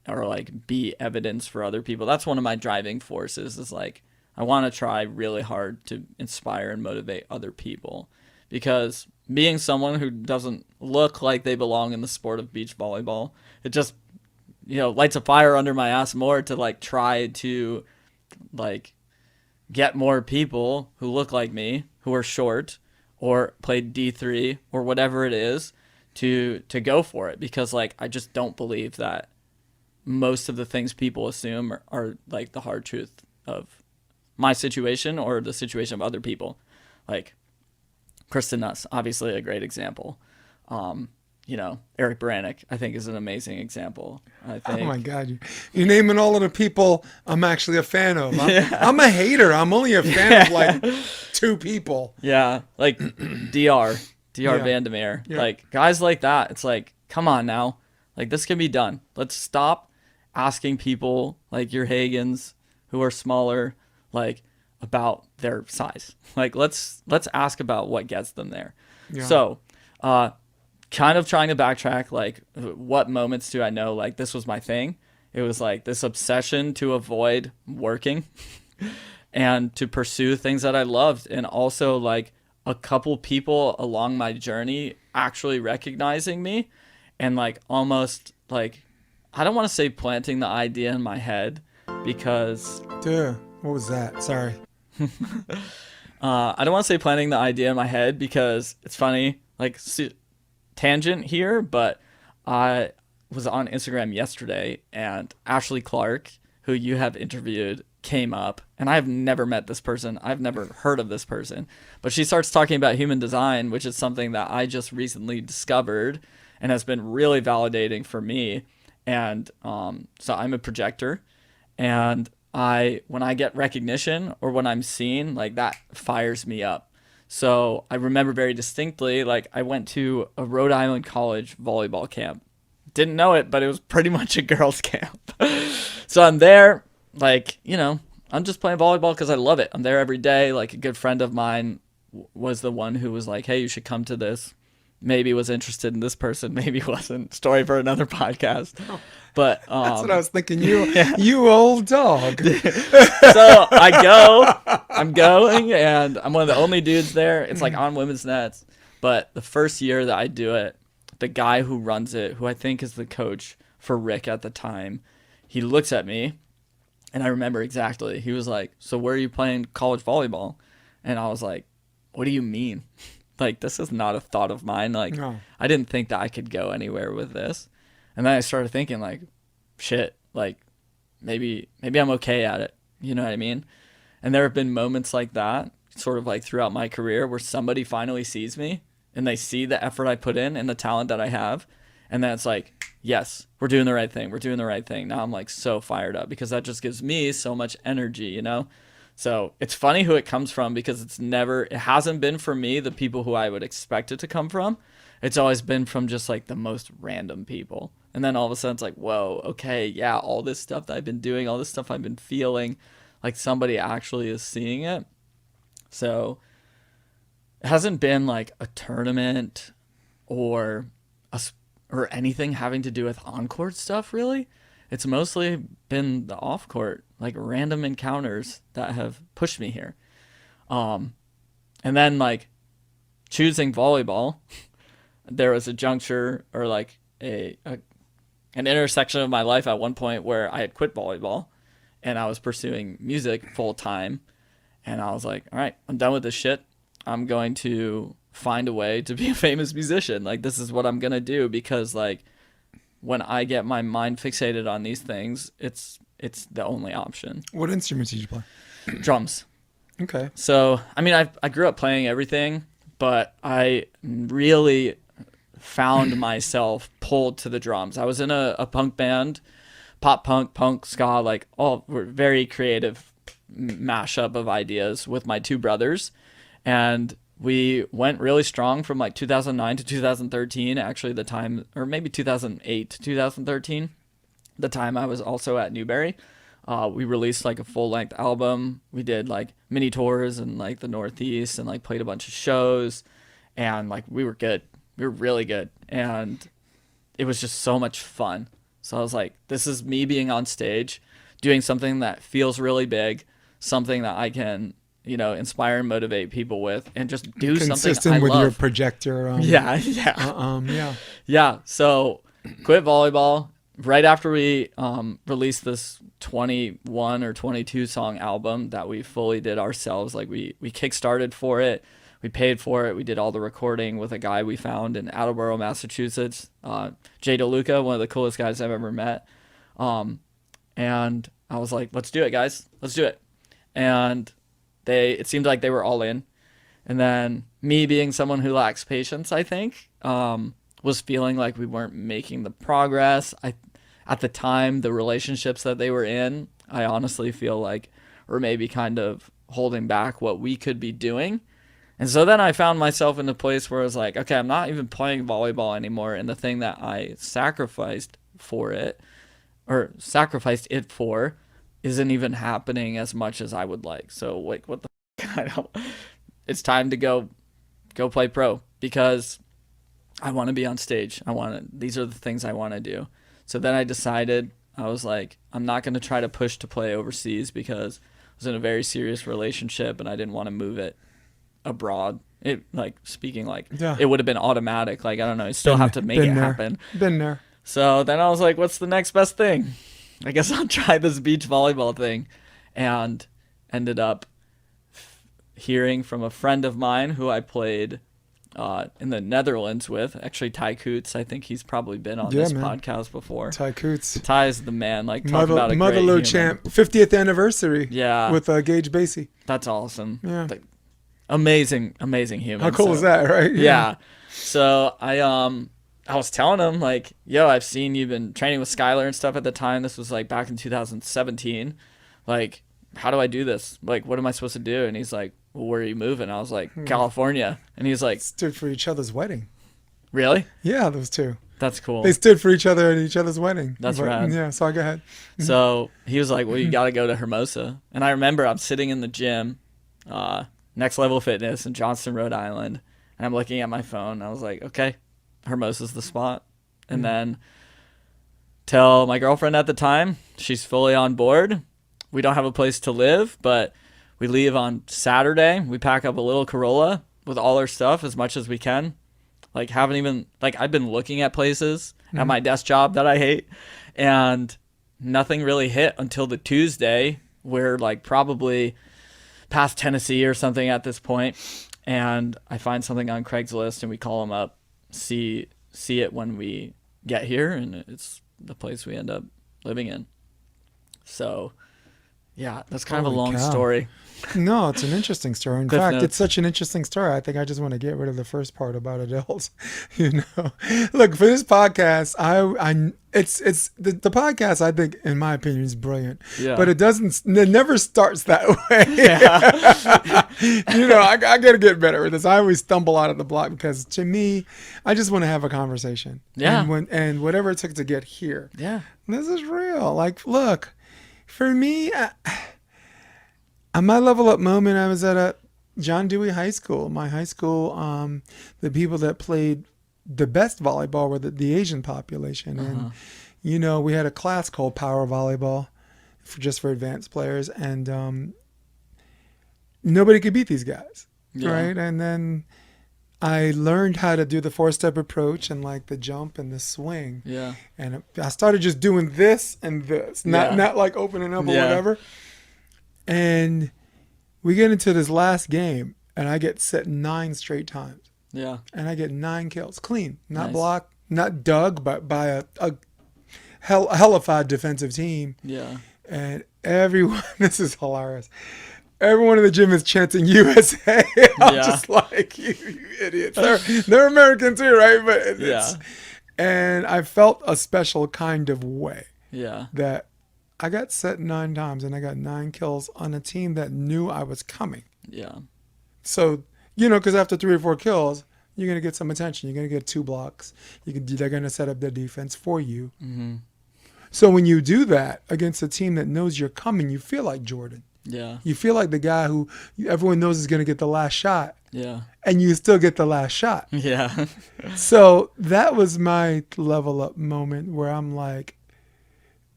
or like be evidence for other people. That's one of my driving forces, is like, I want to try really hard to inspire and motivate other people, because being someone who doesn't look like they belong in the sport of beach volleyball, it just, lights a fire under my ass more to like try to like get more people who look like me, who are short or played D3 or whatever it is, to go for it. Because like, I just don't believe that most of the things people assume are like the hard truth of my situation or the situation of other people. Like Kristen Nuss, obviously a great example. Eric Brannick, I think, is an amazing example. I think. Oh my God, you're naming all of the people I'm actually a fan of. I'm a hater. I'm only a fan of like two people. Yeah, like Dr. Vandermeer, like guys like that. It's like, come on now, like this can be done. Let's stop asking people like your Hagans, who are smaller, like about their size. Like let's ask about what gets them there. Yeah. So, kind of trying to backtrack, like what moments do I know like this was my thing? It was like this obsession to avoid working and to pursue things that I loved, and also like a couple people along my journey actually recognizing me and like almost like, I don't want to say planting the idea in my head, because Dude, what was that? Sorry. I don't want to say planting the idea in my head, because it's funny, like tangent here, but I was on Instagram yesterday and Ashley Clark, who you have interviewed, came up, and I've never met this person. I've never heard of this person, but she starts talking about human design, which is something that I just recently discovered and has been really validating for me. And so I'm a projector, and when I get recognition or when I'm seen, like that fires me up. So I remember very distinctly, like I went to a Rhode Island College volleyball camp. Didn't know it, but it was pretty much a girls' camp. So I'm there, like, I'm just playing volleyball because I love it. I'm there every day. Like a good friend of mine was the one who was like, hey, you should come to this. Maybe was interested in this person, maybe wasn't. Story for another podcast. But that's what I was thinking. You old dog. So I'm going, and I'm one of the only dudes there. It's like on women's nets. But the first year that I do it, the guy who runs it, who I think is the coach for Rick at the time, he looks at me, and I remember exactly. He was like, so where are you playing college volleyball? And I was like, what do you mean? Like, this is not a thought of mine. Like, no. I didn't think that I could go anywhere with this. And then I started thinking, like, shit, like, maybe I'm okay at it. You know what I mean? And there have been moments like that, sort of like throughout my career, where somebody finally sees me and they see the effort I put in and the talent that I have. And then it's like, yes, we're doing the right thing. We're doing the right thing. Now I'm like so fired up, because that just gives me so much energy, So it's funny who it comes from, because it hasn't been for me the people who I would expect it to come from. It's always been from just like the most random people. And then all of a sudden it's like, whoa, okay, yeah, all this stuff that I've been doing, all this stuff I've been feeling, like somebody actually is seeing it. So it hasn't been like a tournament or anything having to do with on-court stuff, really. It's mostly been the off-court, like random encounters that have pushed me here. And then like choosing volleyball, there was a juncture or like an intersection of my life at one point where I had quit volleyball and I was pursuing music full time. And I was like, all right, I'm done with this shit. I'm going to find a way to be a famous musician. Like, this is what I'm going to do, because like when I get my mind fixated on these things, it's the only option. What instruments did you play? Drums. Okay. So, I mean, I grew up playing everything, but I really found myself pulled to the drums. I was in a punk band, pop punk, ska, like all were very creative mashup of ideas with my two brothers. And we went really strong from like 2009 to 2013, actually the time, or maybe 2008 to 2013, the time I was also at Newbury. We released like a full-length album. We did like mini tours in like the Northeast and like played a bunch of shows, and like we were good. We were really good, and it was just so much fun. So I was like, this is me being on stage, doing something that feels really big, something that I can, you know, inspire and motivate people with, and just do something I love. Consistent with your projector. Yeah. So quit volleyball. Right after we released this 21 or 22 song album that we fully did ourselves, like we kickstarted for it, we paid for it, we did all the recording with a guy we found in Attleboro, Massachusetts, Jay DeLuca, one of the coolest guys I've ever met. And I was like, let's do it, guys, let's do it. And it seemed like they were all in. And then me, being someone who lacks patience, I think, was feeling like we weren't making the progress. At the time, the relationships that they were in, I honestly feel like were maybe kind of holding back what we could be doing. And so then I found myself in a place where I was like, okay, I'm not even playing volleyball anymore. And the thing that I sacrificed it for, isn't even happening as much as I would like. So like, what the fuck? It's time to go play pro, because I want to be on stage. These are the things I want to do. So then I decided, I was like, I'm not going to try to push to play overseas, because I was in a very serious relationship and I didn't want to move it abroad. It it would have been automatic. Like, I don't know, I still have to make it happen. Been there. So then I was like, what's the next best thing? I guess I'll try this beach volleyball thing. And ended up hearing from a friend of mine who I played in the Netherlands with, actually Ty Coots. I think he's probably been on this podcast before. Ty Coots. Ty's the man. Like, talk about a Motherlode great champ, 50th anniversary. Yeah. With Gage Basie. That's awesome. Yeah. Like, amazing human. How cool is that, right? Yeah. So I was telling him, like, yo, I've seen you've been training with Skylar and stuff at the time. This was like back in 2017. Like, how do I do this? Like, what am I supposed to do? And he's like, well, where are you moving? I was like, California. And he's like, stood for each other's wedding. Really? Yeah, those two. That's cool. They stood for each other at each other's wedding. That's rad. Yeah, so I go ahead. So he was like, well, you got to go to Hermosa. And I remember I'm sitting in the gym, Next Level Fitness in Johnston, Rhode Island. And I'm looking at my phone. And I was like, okay, Hermosa's the spot. And then tell my girlfriend at the time, she's fully on board. We don't have a place to live, but we leave on Saturday. We pack up a little Corolla with all our stuff as much as we can. Like, I've been looking at places at my desk job that I hate, and nothing really hit until the Tuesday. We're like probably past Tennessee or something at this point, and I find something on Craigslist, and we call them up, see it when we get here, and it's the place we end up living in. So yeah, that's kind of a long story. No, it's an interesting story. In fact, it's such an interesting story. I think I just want to get rid of the first part about adults. You know, look, for this podcast, the podcast, I think, in my opinion, is brilliant. Yeah. But it never starts that way. Yeah. You know, I got to get better at this. I always stumble out of the block because, to me, I just want to have a conversation. Yeah. And whatever it took to get here. Yeah. This is real. Like, look, for me, at my level up moment, I was at a John Dewey High School. My high school, the people that played the best volleyball were the Asian population. And, you know, we had a class called Power Volleyball for advanced players. And nobody could beat these guys, right? And then I learned how to do the 4-step approach and like the jump and the swing. Yeah. And I started just doing this and this, not like opening up or whatever. And we get into this last game, and I get set 9 straight times. Yeah. And I get 9 kills, clean, not Nice. blocked, not dug, but by a hellified defensive team. Yeah. And everyone, this is hilarious. Everyone in the gym is chanting USA. I'm just like, you idiots. They're American too, right? But it's, and I felt a special kind of way. Yeah. That I got set 9 times and I got 9 kills on a team that knew I was coming. Yeah. So, because after 3 or 4 kills, you're going to get some attention. You're going to get 2 blocks. They're going to set up their defense for you. Mm-hmm. So when you do that against a team that knows you're coming, you feel like Jordan. Yeah. You feel like the guy who everyone knows is going to get the last shot. Yeah. And you still get the last shot. Yeah. So that was my level up moment where I'm like,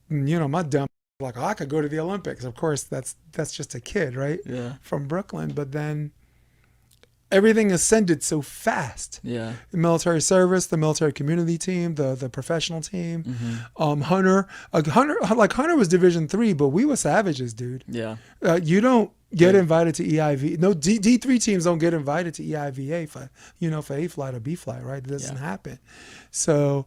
my dumb, like, I could go to the Olympics. Of course, that's just a kid, right? Yeah. From Brooklyn. But then everything ascended so fast. Yeah. The military service, the military community team, the professional team, Mm-hmm. Hunter was Division III, but we were savages, dude. Yeah. You don't get invited to EIV. No, D3 teams don't get invited to EIVA for A flight or B flight, right? It doesn't happen. So,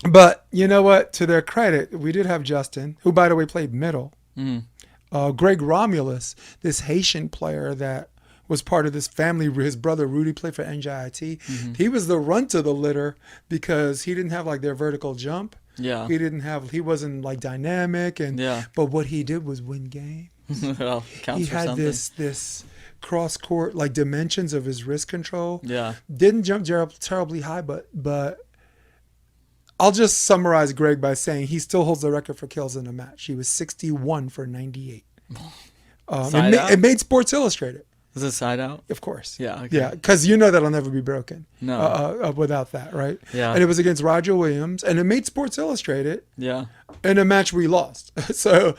but you know what? To their credit, we did have Justin, who, by the way, played middle. Mm-hmm. Greg Romulus, this Haitian player that was part of this family. His brother Rudy played for NJIT. Mm-hmm. He was the runt of the litter because he didn't have like their vertical jump. Yeah. He wasn't like dynamic but what he did was win game. Well, counts He for had something. this cross court like dimensions of his wrist control. Yeah. Didn't jump terribly high, but I'll just summarize Greg by saying he still holds the record for kills in a match. He was 61 for 98. It made Sports Illustrated. Is it side out? Of course. Yeah. Okay. Yeah, because that'll never be broken. No. Without that, right? Yeah. And it was against Roger Williams, and it made Sports Illustrated Yeah. in a match we lost. So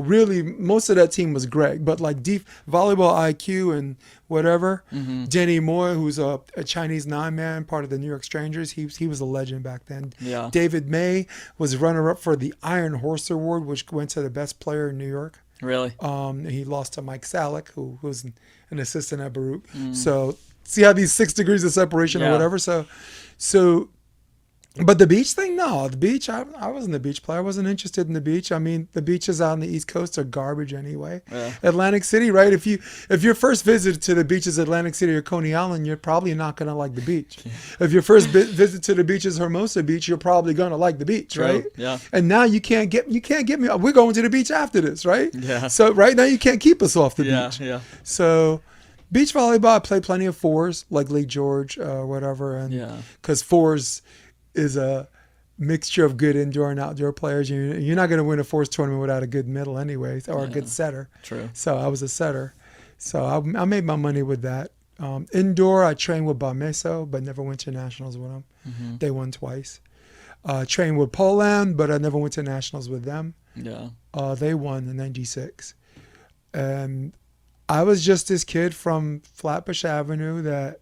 really, most of that team was Greg, but like deep volleyball IQ and whatever. Mm-hmm. Denny Moore, who's a Chinese 9-man, part of the New York Strangers, he was a legend back then. Yeah. David May was runner-up for the Iron Horse Award, which went to the best player in New York. Really? He lost to Mike Salick, who was an assistant at Baruch. So see how these 6 degrees of separation or whatever. So, but the beach thing, no, the beach. I wasn't a beach player. I wasn't interested in the beach. I mean, the beaches out on the East Coast are garbage anyway. Yeah. Atlantic City, right? If your first visit to the beach is Atlantic City or Coney Island, you're probably not gonna like the beach. If your first visit to the beach is Hermosa Beach, you're probably gonna like the beach, True. right? Yeah. And now you can't get me. We're going to the beach after this, right? Yeah. So right now you can't keep us off the beach. Yeah. So, beach volleyball, I play plenty of 4s, like Lake George, whatever, and because 4s is a mixture of good indoor and outdoor players. You're not going to win a 4s tournament without a good middle anyway, or a good setter. True. So I was a setter. So I made my money with that. Indoor, I trained with Bameso, but never went to nationals with them. Mm-hmm. They won twice. Trained with Poland, but I never went to nationals with them. Yeah. They won in '96. And I was just this kid from Flatbush Avenue that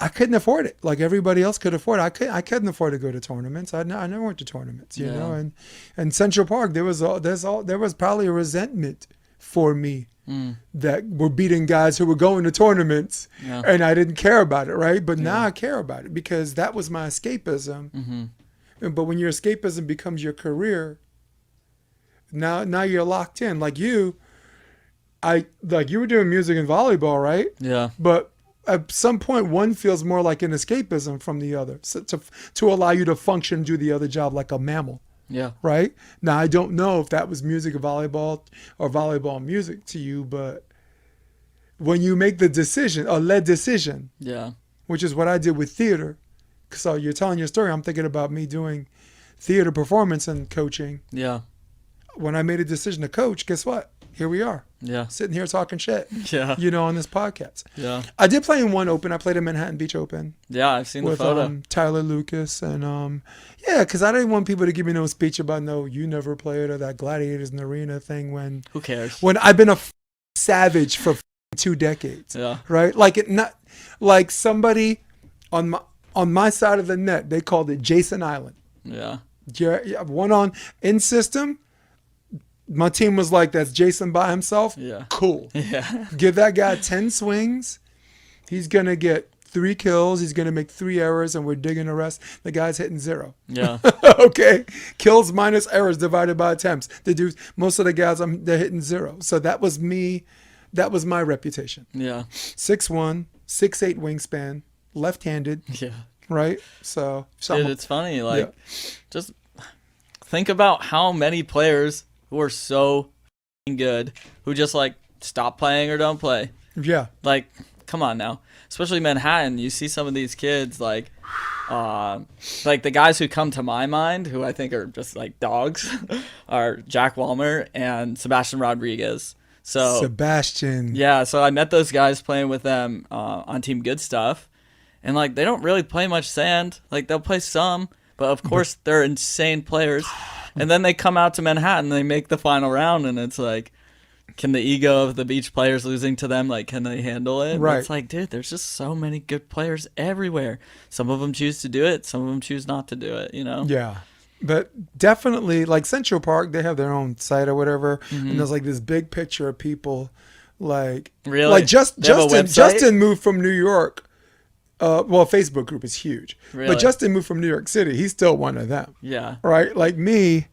I couldn't afford it. Like everybody else could afford it. I couldn't afford to go to tournaments. I never went to tournaments, you know. And Central Park, there was probably a resentment for me that we're beating guys who were going to tournaments, and I didn't care about it, right? But now I care about it because that was my escapism. Mm-hmm. But when your escapism becomes your career, now you're locked in. Like you were doing music and volleyball, right? Yeah. But at some point, one feels more like an escapism from the other, so to allow you to function, do the other job like a mammal. Yeah. Right? Now, I don't know if that was music or volleyball music to you, but when you make the decision, a led decision, which is what I did with theater. So you're telling your story. I'm thinking about me doing theater performance and coaching. Yeah. When I made a decision to coach, guess what? Here we are. Yeah. Sitting here talking shit. Yeah. On this podcast. Yeah. I did play in one Open. I played in Manhattan Beach Open. Yeah, I've seen the with photo. Tyler Lucas and because I didn't want people to give me no speech about you never played or that Gladiators in the Arena thing when Who cares? I've been a savage for 2 decades. Yeah. Right? Like it not like somebody on my side of the net, they called it Jason Island. Yeah. Yeah, one on in system. My team was like, that's Jason by himself. Yeah. Cool. Yeah. Give that guy 10 swings. He's going to get 3 kills. He's going to make 3 errors, and we're digging the rest. The guy's hitting 0. Yeah. Okay. Kills minus errors divided by attempts. Most of the guys, they're hitting 0. So that was me. That was my reputation. Yeah. 6'1", 6'8" wingspan, left-handed, Yeah. right? So Dude, it's funny. Like, just think about how many players who are so good who just like stop playing or don't play. yeah. Like, come on now. Especially Manhattan, you see some of these kids like the guys who come to my mind, who I think are just like dogs, are Jack Walmer and Sebastian Rodriguez. So Sebastian. yeah, so I met those guys playing with them on Team Good Stuff, and like they don't really play much sand. Like they'll play some, but of course they're insane players. And then they come out to Manhattan, they make the final round, and it's like, can the ego of the beach players losing to them, like, can they handle it? Right. It's like, dude, there's just so many good players everywhere. Some of them choose to do it. Some of them choose not to do it, you know? Yeah. But definitely, like Central Park, they have their own site or whatever. Mm-hmm. And there's like this big picture of people like. Really? Like They have a website? Justin moved from New York. Well, Facebook group is huge. Really? But Justin moved from New York City. He's still one of them. Yeah. Right? Like me,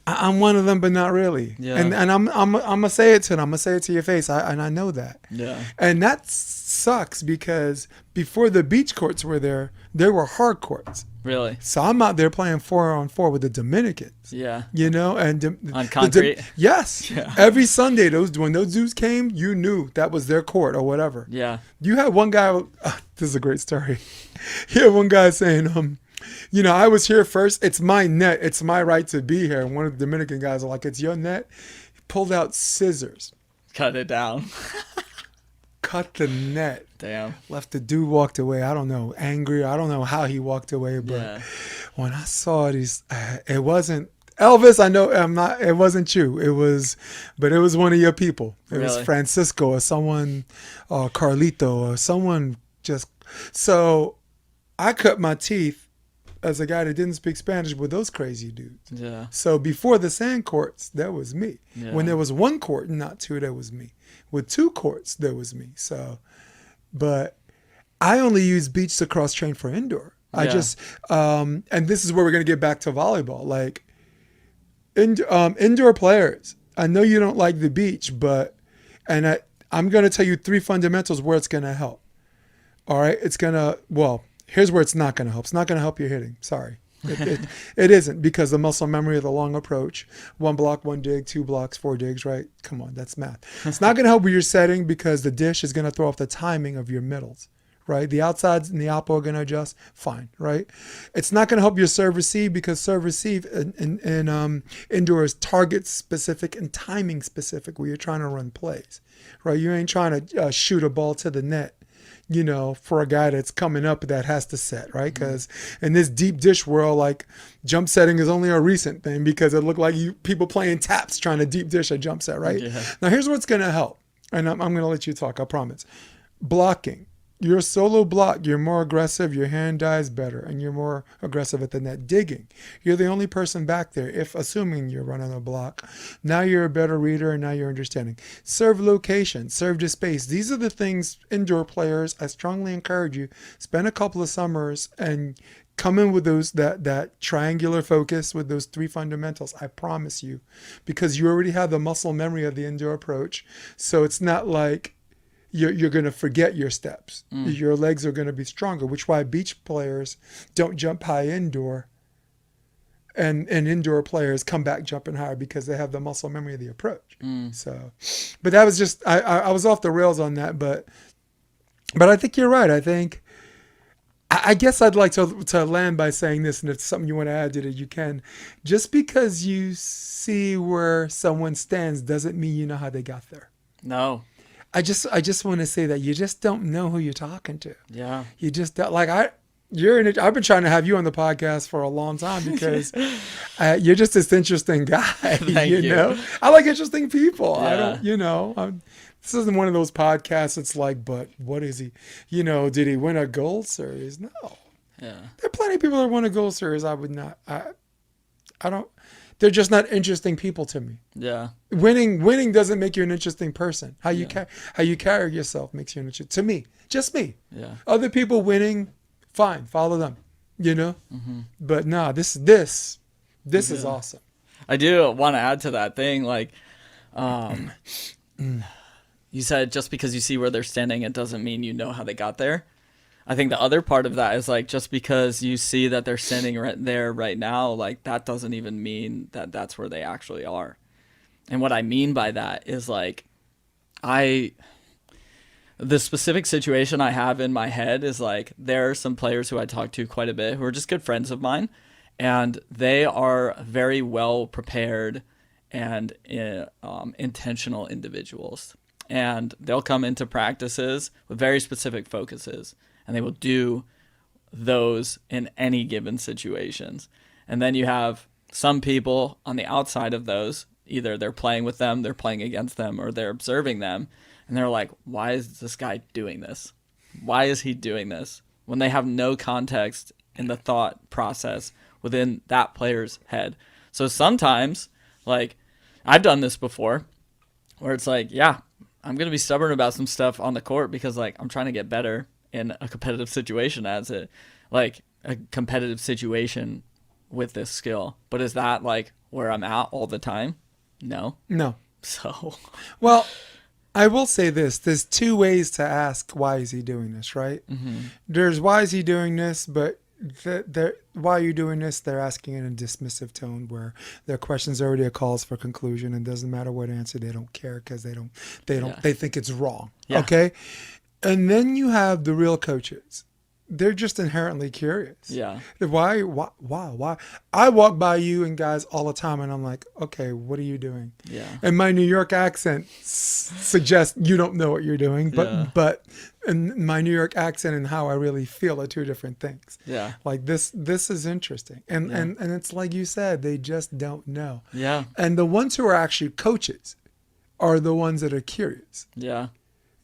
I'm one of them, but not really. Yeah. And I'm gonna say it to them. I'm gonna say it to your face. And I know that. Yeah. And that sucks because before the beach courts were there were hard courts. Really? So I'm out there playing 4-on-4 with the Dominicans. Yeah. You know, and On concrete? Yes. Yeah. Every Sunday, when those dudes came, you knew that was their court or whatever. Yeah. You had one guy. This is a great story. You had one guy saying, you know, I was here first. It's my net. It's my right to be here. And one of the Dominican guys are like, it's your net. He pulled out scissors, Cut it down. cut the net. Damn. Left the dude, walked away. I don't know, angry. I don't know how he walked away, but Yeah. when I saw these, it wasn't Elvis. I know I'm not. It wasn't you. But it was one of your people. It was Really? Francisco or someone, Carlito or someone. So I cut my teeth as a guy that didn't speak Spanish with those crazy dudes. Yeah. So before the sand courts, that was me. Yeah. When there was 1 court and not 2, that was me. With 2 courts, there was me. So, but I only use beach to cross train for indoor. I Yeah. just, and this is where we're going to get back to volleyball. Like indoor players, I know you don't like the beach, but, I'm going to tell you 3 fundamentals where it's going to help. All right. Here's where it's not going to help. It's not going to help your hitting. Sorry. It isn't, because the muscle memory of the long approach, 1 block, 1 dig, 2 blocks, 4 digs, right? Come on, that's math. It's not going to help with your setting because the dish is going to throw off the timing of your middles, right? The outsides and the oppo are going to adjust, fine, right? It's not going to help your serve receive because serve receive in indoor is target specific and timing specific where you're trying to run plays, right? You ain't trying to shoot a ball to the net, you know, for a guy that's coming up that has to set, right? Because in this deep dish world, like jump setting is only a recent thing because it looked like people playing taps trying to deep dish a jump set, right? Yeah. Now here's what's going to help, and I'm going to let you talk, I promise. Blocking. You're a solo block, you're more aggressive, your hand dies better, and you're more aggressive at the net. Digging. You're the only person back there, if assuming you're running a block. Now you're a better reader, and now you're understanding. Serve location, serve to space. These are the things indoor players, I strongly encourage you, spend a couple of summers and come in with those that triangular focus with those 3 fundamentals, I promise you, because you already have the muscle memory of the indoor approach. So it's not like you're going to forget your steps. Your legs are going to be stronger, which is why beach players don't jump high indoor, and indoor players come back jumping higher because they have the muscle memory of the approach. So, but that was just, I was off the rails on that, but I think you're right. I guess I'd like to land by saying this, and if it's something you want to add to it, you can. Just because you see where someone stands doesn't mean you know how they got there. No. I just want to say that you just don't know who you're talking to. Yeah. You just don't, like I've been trying to have you on the podcast for a long time because you're just this interesting guy. Thank you. know, I like interesting people. I Yeah. don't, this isn't one of those podcasts. It's like, but what is he? Did he win a gold series? No. Yeah. There are plenty of people that won a gold series. I would not. I don't. They're just not interesting people to me. Yeah. Winning doesn't make you an interesting person. How you carry yourself makes you an interesting. To me, just me. Yeah. Other people winning, fine, follow them. Mm-hmm. But no, this is awesome. I do want to add to that thing, like, you said just because you see where they're standing, it doesn't mean you know how they got there. I think the other part of that is like, just because you see that they're standing right there right now, like that doesn't even mean that that's where they actually are. And what I mean by that is like, the specific situation I have in my head is like, there are some players who I talk to quite a bit who are just good friends of mine, and they are very well prepared and intentional individuals. And they'll come into practices with very specific focuses, and they will do those in any given situations. And then you have some people on the outside of those, either they're playing with them, they're playing against them, or they're observing them, and they're like, why is this guy doing this? Why is he doing this? When they have no context in the thought process within that player's head. So sometimes, like, I've done this before, where it's like, yeah, I'm going to be stubborn about some stuff on the court because, like, I'm trying to get better in a competitive situation a competitive situation with this skill. But is that, like, where I'm at all the time? No. So. Well, I will say this. There's two ways to ask, why is he doing this, right? Mm-hmm. There's, why is he doing this? But why are you doing this? They're asking in a dismissive tone where their question's already a calls for conclusion, and doesn't matter what answer, they don't care because they think it's wrong. Yeah. Okay. And then you have the real coaches. They're just inherently curious. Yeah. Why? I walk by you and guys all the time, and I'm like, okay, what are you doing? Yeah. And my New York accent suggests you don't know what you're doing, but and my New York accent and how I really feel are two different things. Yeah. Like this is interesting, and it's like you said, they just don't know. Yeah. And the ones who are actually coaches are the ones that are curious. Yeah.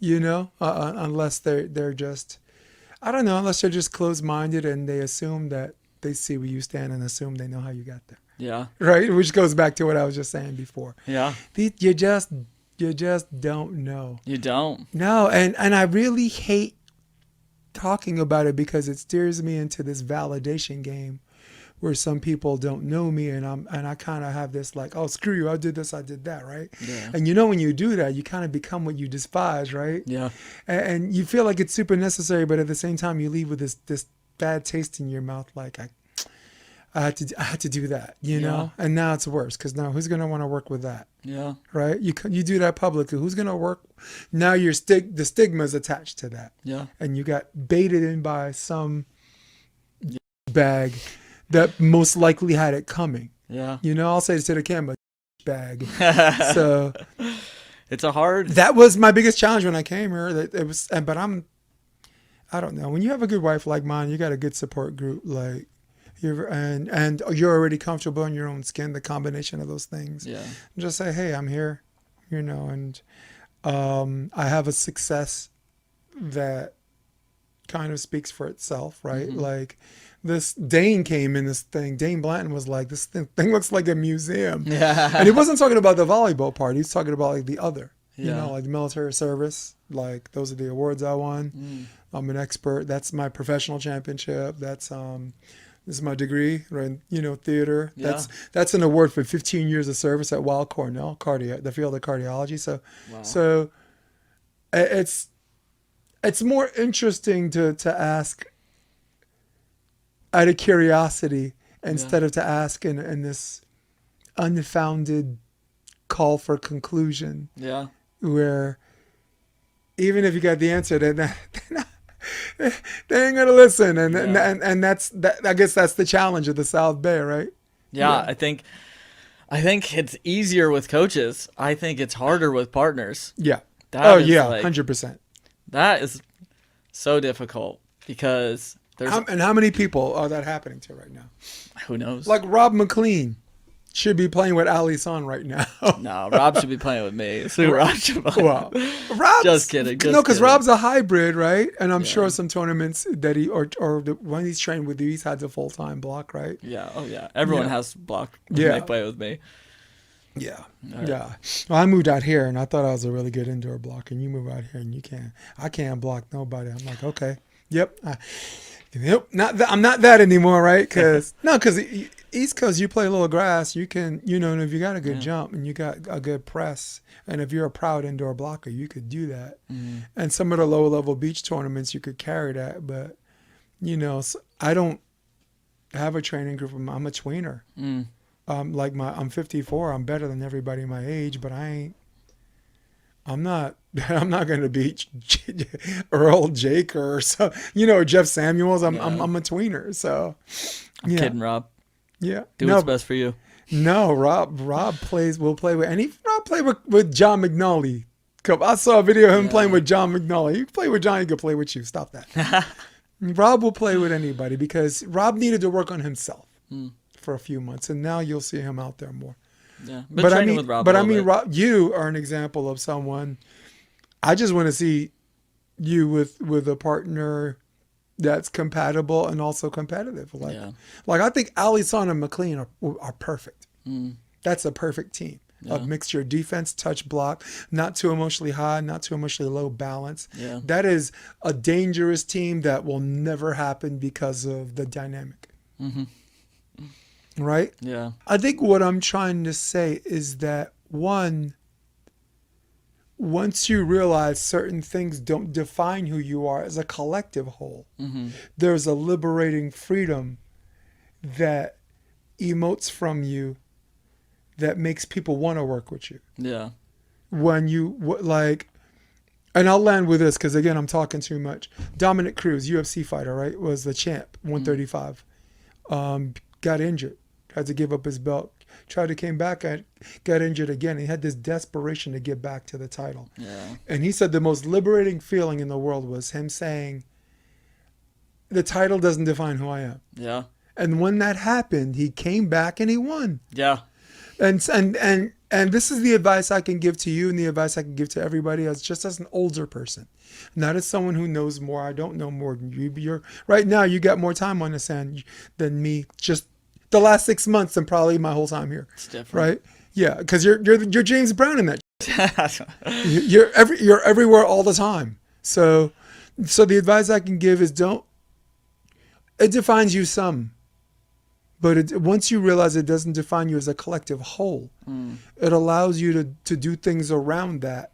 Unless they're just, I don't know, unless they're just closed-minded and they assume that they see where you stand and assume they know how you got there. Yeah. Right? Which goes back to what I was just saying before. Yeah. You just don't know. You don't. No, and I really hate talking about it because it steers me into this validation game where some people don't know me, and I kind of have this like, oh, screw you, I did this, I did that, right? Yeah. And when you do that, you kind of become what you despise, right? Yeah. And you feel like it's super necessary, but at the same time, you leave with this bad taste in your mouth, like I had to do that, know? And now it's worse because now who's going to want to work with that? Yeah. Right? You do that publicly. Who's going to work? Now the stigma is attached to that. Yeah. And you got baited in by some bag that most likely had it coming. Yeah. I'll say this to the camera, bag. So it's a hard. That was my biggest challenge when I came here. But I don't know. When you have a good wife like mine, you got a good support group. Like and you're already comfortable in your own skin. The combination of those things. Yeah. Just say, hey, I'm here. And I have a success that kind of speaks for itself, right? Mm-hmm. Like. This Dane came in this thing. Dane Blanton was like, this thing looks like a museum. Yeah. And he wasn't talking about the volleyball part. He was talking about like the other, Yeah. Like the military service. Like those are the awards I won. I'm an expert. That's my professional championship. That's this is my degree, right? Theater. Yeah. That's an award for 15 years of service at Weill Cornell, the field of cardiology. So, Wow. So it's more interesting to ask out of curiosity instead of to ask in this unfounded call for conclusion. Yeah. Where even if you got the answer, they ain't gonna listen, and that's I guess that's the challenge of the South Bay, right? Yeah. I think it's easier with coaches. I think it's harder with partners. Yeah. That is 100%. That is so difficult because And how many people are that happening to right now? Who knows? Like Rob McLean should be playing with Ali Son right now. No, Rob should be playing with me. So Rob should play. Well, Rob's, Just kidding. No, because Rob's a hybrid, right? And I'm sure some tournaments that when he's trained with you, he's had the full-time block, right? Yeah. Oh, yeah. Everyone has block when Yeah. they play with me. Yeah. Right. Yeah. Well, I moved out here and I thought I was a really good indoor block, and you move out here and you can't. I can't block nobody. I'm like, okay. Yep. Yep. I'm not that anymore, right? Because East Coast, you play a little grass, you can, and if you got a good jump and you got a good press, and if you're a proud indoor blocker, you could do that. And some of the lower level beach tournaments, you could carry that. But, I don't have a training group. I'm a tweener. I'm 54. I'm better than everybody my age, but I'm not going to beat Earl Jake or Jeff Samuels. I'm a tweener. So I'm kidding, Rob. Yeah. Do what's best for you. No, Rob will play with, and Rob played with John McNally. I saw a video of him playing with John McNally. You can play with John, he can play with you. Stop that. Rob will play with anybody because Rob needed to work on himself for a few months, and now you'll see him out there more. Yeah, but I mean, with Rob Rob, you are an example of someone. I just want to see you with a partner that's compatible and also competitive. Like I think Allison and McLean are perfect. That's a perfect team of mixture defense, touch, block, not too emotionally high, not too emotionally low, balance. Yeah. That is a dangerous team that will never happen because of the dynamic. Right? Yeah. I think what I'm trying to say is that once you realize certain things don't define who you are as a collective whole, there's a liberating freedom that emotes from you that makes people want to work with you. Yeah. When you and I'll land with this because again, I'm talking too much. Dominic Cruz, UFC fighter, right? Was the champ, 135. Got injured, had to give up his belt. Tried to came back and got injured again. He had this desperation to get back to the title. Yeah. And he said the most liberating feeling in the world was him saying, the title doesn't define who I am. Yeah. And when that happened, he came back and he won. Yeah. And this is the advice I can give to you and the advice I can give to everybody as an older person, not as someone who knows more. I don't know more than you. Right now, you got more time on the sand than me. Just the last 6 months and probably my whole time here. It's different. Right? Yeah, because you're James Brown in that. You're everywhere all the time. So the advice I can give is it defines you some. But once you realize it doesn't define you as a collective whole, it allows you to do things around that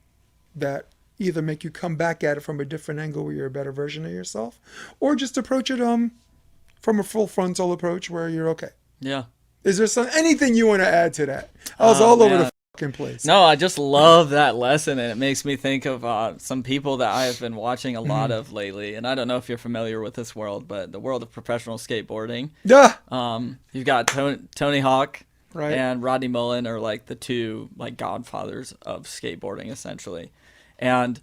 either make you come back at it from a different angle where you're a better version of yourself, or just approach it from a full frontal approach where you're okay. Yeah. Is there anything you want to add to that? I was all over the fucking place. No, I just love that lesson, and it makes me think of some people that I have been watching a lot of lately. And I don't know if you're familiar with this world, but the world of professional skateboarding. Yeah. You've got Tony Hawk Right. and Rodney Mullen are like the two godfathers of skateboarding essentially. And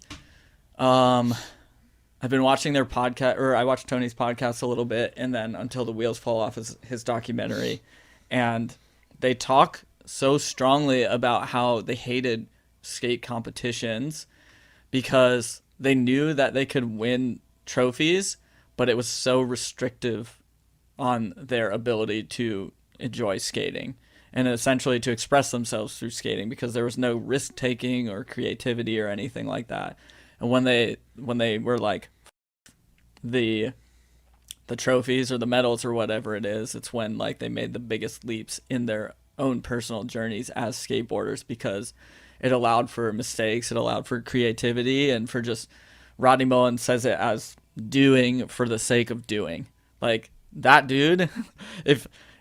I've been watching their podcast, or I watched Tony's podcast a little bit, and then Until the Wheels Fall Off is his documentary. And they talk so strongly about how they hated skate competitions because they knew that they could win trophies, but it was so restrictive on their ability to enjoy skating and essentially to express themselves through skating because there was no risk taking or creativity or anything like that. And when they were like the trophies or the medals or whatever it is, it's when they made the biggest leaps in their own personal journeys as skateboarders because it allowed for mistakes, it allowed for creativity, and for just Rodney Mullen says it as doing for the sake of doing. Like that dude,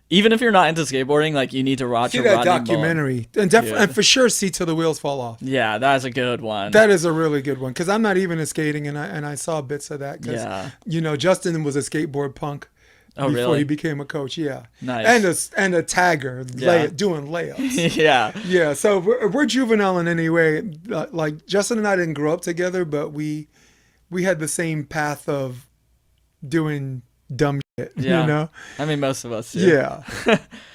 even if you're not into skateboarding, you need to watch See a that Rodney documentary, Mullen. and for sure, see Till the Wheels Fall Off. Yeah, that's a good one. That is a really good one because I'm not even a skating, and I saw bits of that because Justin was a skateboard punk before he became a coach. Yeah, nice. And a tagger, doing layups. yeah. So we're juvenile in any way. Justin and I didn't grow up together, but we had the same path of doing dumb shit, Yeah. you know? I mean, most of us do. Yeah.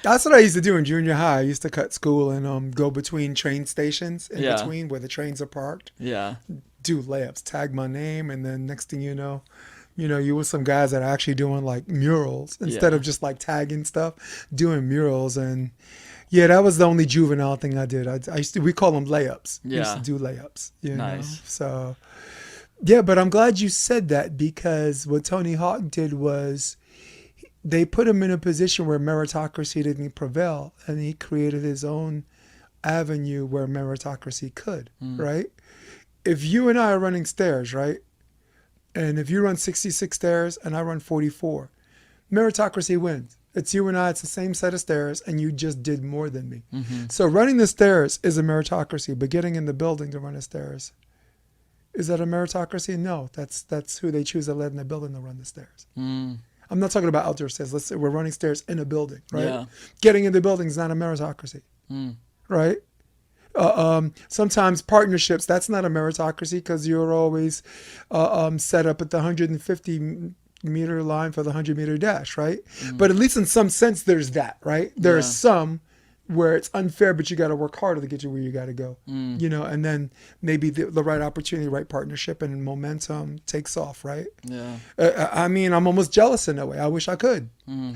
That's what I used to do in junior high. I used to cut school and go between train stations in Yeah. between where the trains are parked, Yeah. do layups, tag my name, and then next thing you know, you with some guys that are actually doing like murals instead Yeah. of just like tagging stuff, doing murals. And yeah, that was the only juvenile thing I did. I used to, we call them layups. We used Yeah. to do layups, you know? Nice. So yeah, but I'm glad you said that, because what Tony Hawk did was they put him in a position where meritocracy didn't prevail, and he created his own avenue where meritocracy could, right? If you and I are running stairs, right? And if you run 66 stairs and I run 44, meritocracy wins. It's you and I, it's the same set of stairs, and you just did more than me. So running the stairs is a meritocracy, but getting in the building to run the stairs, is that a meritocracy? No, that's who they choose to let in the building to run the stairs. I'm not talking about outdoor stairs. Let's say we're running stairs in a building, right? Yeah. Getting in the building is not a meritocracy, right? Sometimes partnerships, that's not a meritocracy, because you're always set up at the 150 meter line for the 100-meter dash, right? But at least in some sense, there's that, right? There's some where it's unfair, but you got to work harder to get you where you got to go, and then maybe the right opportunity, right partnership, and momentum takes off, right? Yeah. I mean, I'm almost jealous in that way. I wish I could.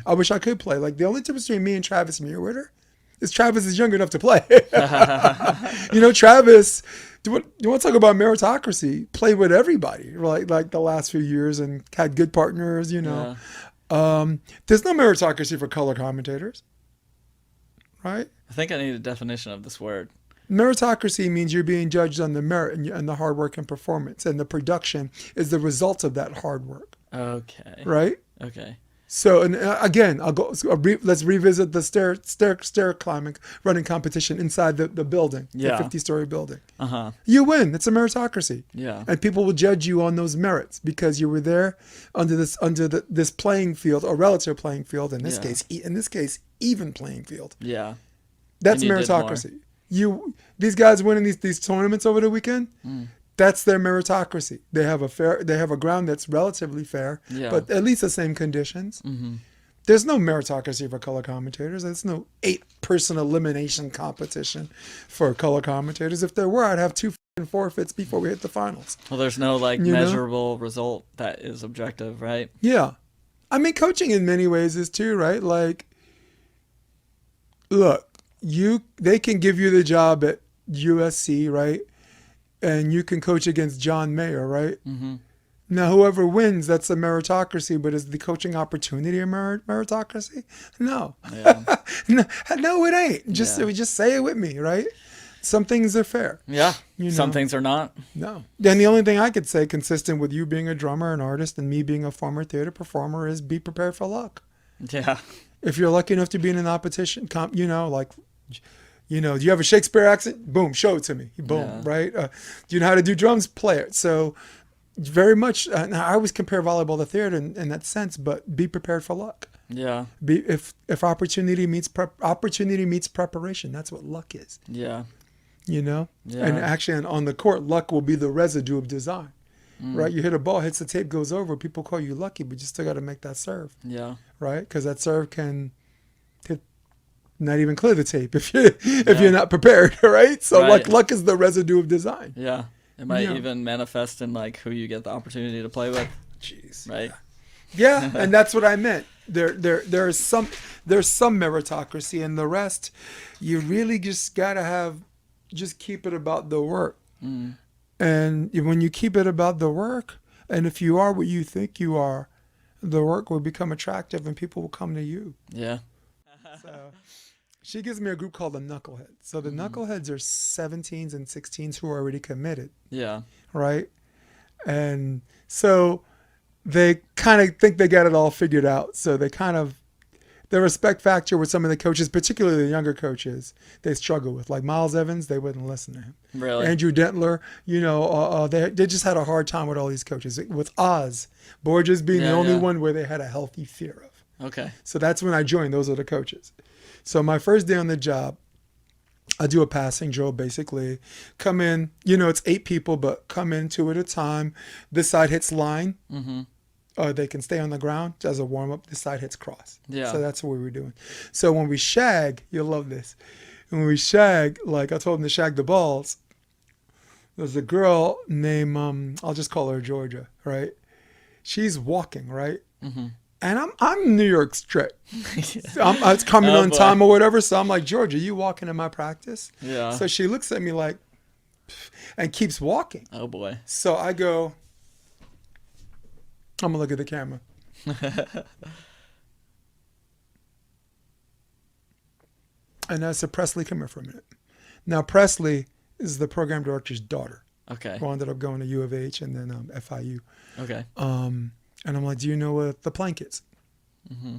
I wish I could play. Like, the only difference between me and Travis Merriweather is Travis is young enough to play. Travis, do you want to talk about meritocracy? Played with everybody, like the last few years, and had good partners, There's no meritocracy for color commentators, right? I think I need a definition of this word. Meritocracy means you're being judged on the merit and the hard work and performance, and the production is the result of that hard work. Okay. Right? Okay. So, and again, let's revisit the stair climbing running competition inside the building, the 50-story building. You win. It's a meritocracy. Yeah. And people will judge you on those merits because you were there under this playing field, or relative playing field. In this case, even playing field. Yeah. That's meritocracy. These guys winning these tournaments over the weekend. That's their meritocracy. They have a ground that's relatively fair, but at least the same conditions. There's no meritocracy for color commentators. There's no 8-person elimination competition for color commentators. If there were, I'd have 2 forfeits before we hit the finals. Well, there's no measurable result that is objective, right? Yeah. I mean, coaching in many ways is too, right? Like, look, they can give you the job at USC, right? And you can coach against John Mayer, right? Now, whoever wins, that's a meritocracy, but is the coaching opportunity a meritocracy? No. Yeah. No, it ain't. Just say it with me, right? Some things are fair. Yeah. Some things are not. No. And the only thing I could say, consistent with you being a drummer, an artist, and me being a former theater performer, is be prepared for luck. Yeah. If you're lucky enough to be in an opposition, do you have a Shakespeare accent? Boom, show it to me. Boom, right? Do you know how to do drums? Play it. So very much, I always compare volleyball to theater in that sense, but be prepared for luck. Yeah. If opportunity meets preparation, that's what luck is. Yeah. Yeah. And actually, on the court, luck will be the residue of design. Right? You hit a ball, hits the tape, goes over. People call you lucky, but you still got to make that serve. Yeah. Right? Because that serve can not even clear the tape if you're not prepared, right? So luck is the residue of design. Yeah. It might even manifest in who you get the opportunity to play with. Jeez. Right? Yeah, and that's what I meant. There's some meritocracy, and the rest you really just gotta keep it about the work. And when you keep it about the work, and if you are what you think you are, the work will become attractive and people will come to you. Yeah. So she gives me a group called the Knuckleheads. So the Knuckleheads are 17s and 16s who are already committed. Yeah. Right? And so they kind of think they got it all figured out. So the respect factor with some of the coaches, particularly the younger coaches, they struggle with. Like Miles Evans, they wouldn't listen to him. Really? Andrew Dentler, they just had a hard time with all these coaches. With Oz, Borges being the only one where they had a healthy fear of. Okay. So that's when I joined. Those are the coaches. So my first day on the job, I do a passing drill, basically. Come in, it's 8 people, but come in 2 at a time. This side hits line. they can stay on the ground as a warm up. This side hits cross. Yeah. So that's what we were doing. So when we shag, you'll love this. When we shag, like I told them to shag the balls. There's a girl named I'll just call her Georgia, right? She's walking, right? Mm-hmm. And I'm New York straight. I was coming on time or whatever. So I'm like, Georgia, you walking in my practice? Yeah. So she looks at me like, and keeps walking. Oh boy. So I go, I'm gonna look at the camera. And I said, Presley, come here for a minute. Now, Presley is the program director's daughter. Okay. Who ended up going to U of H and then FIU. Okay. And I'm like, do you know what the plank is? Mm-hmm.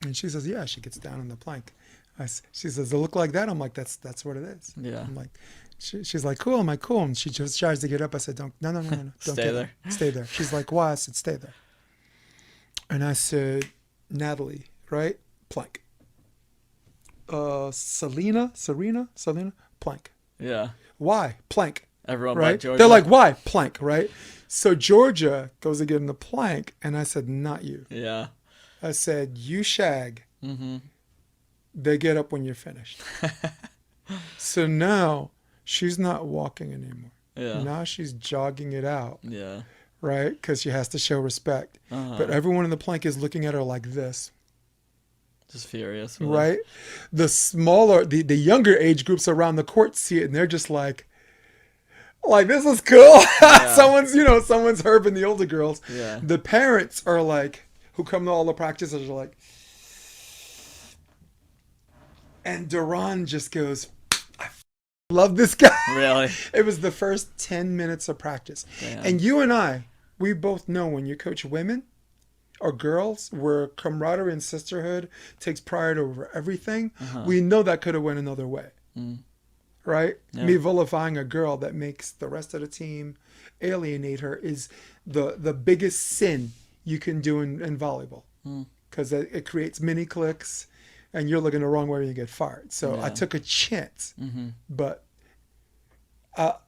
And she says, yeah. She gets down on the plank. She says, does it look like that? I'm like, that's what it is. Yeah. I'm like, she's like, cool. I'm like, cool. And she just tries to get up. I said, no. Don't Stay there. Stay there. She's like, why? I said, stay there. And I said, Natalie, right? Plank. Serena, plank. Yeah. Why? Plank. Everyone Right? but Georgia. They're like, why? Plank, right? So Georgia goes to get in the plank, and I said, not you. Yeah. I said, you shag. Mm-hmm. They get up when you're finished. So now she's not walking anymore. Yeah. Now she's jogging it out, Yeah. right? Because she has to show respect. Uh-huh. But everyone in the plank is looking at her like this. Just furious. With Right? The smaller, the younger age groups around the court see it, and they're just like this is cool. Yeah. someone's herping the older girls. Yeah. The parents are like, who come to all the practices are like, and Duran just goes, I love this guy. Really? It was the first 10 minutes of practice. Damn. And you and I, we both know when you coach women or girls where camaraderie and sisterhood takes priority over everything, we know that could have went another way. Mm. Right? Yeah. Me vilifying a girl that makes the rest of the team alienate her is the biggest sin you can do in volleyball. Because it creates mini cliques and you're looking the wrong way and you get fired. So I took a chance. Mm-hmm. But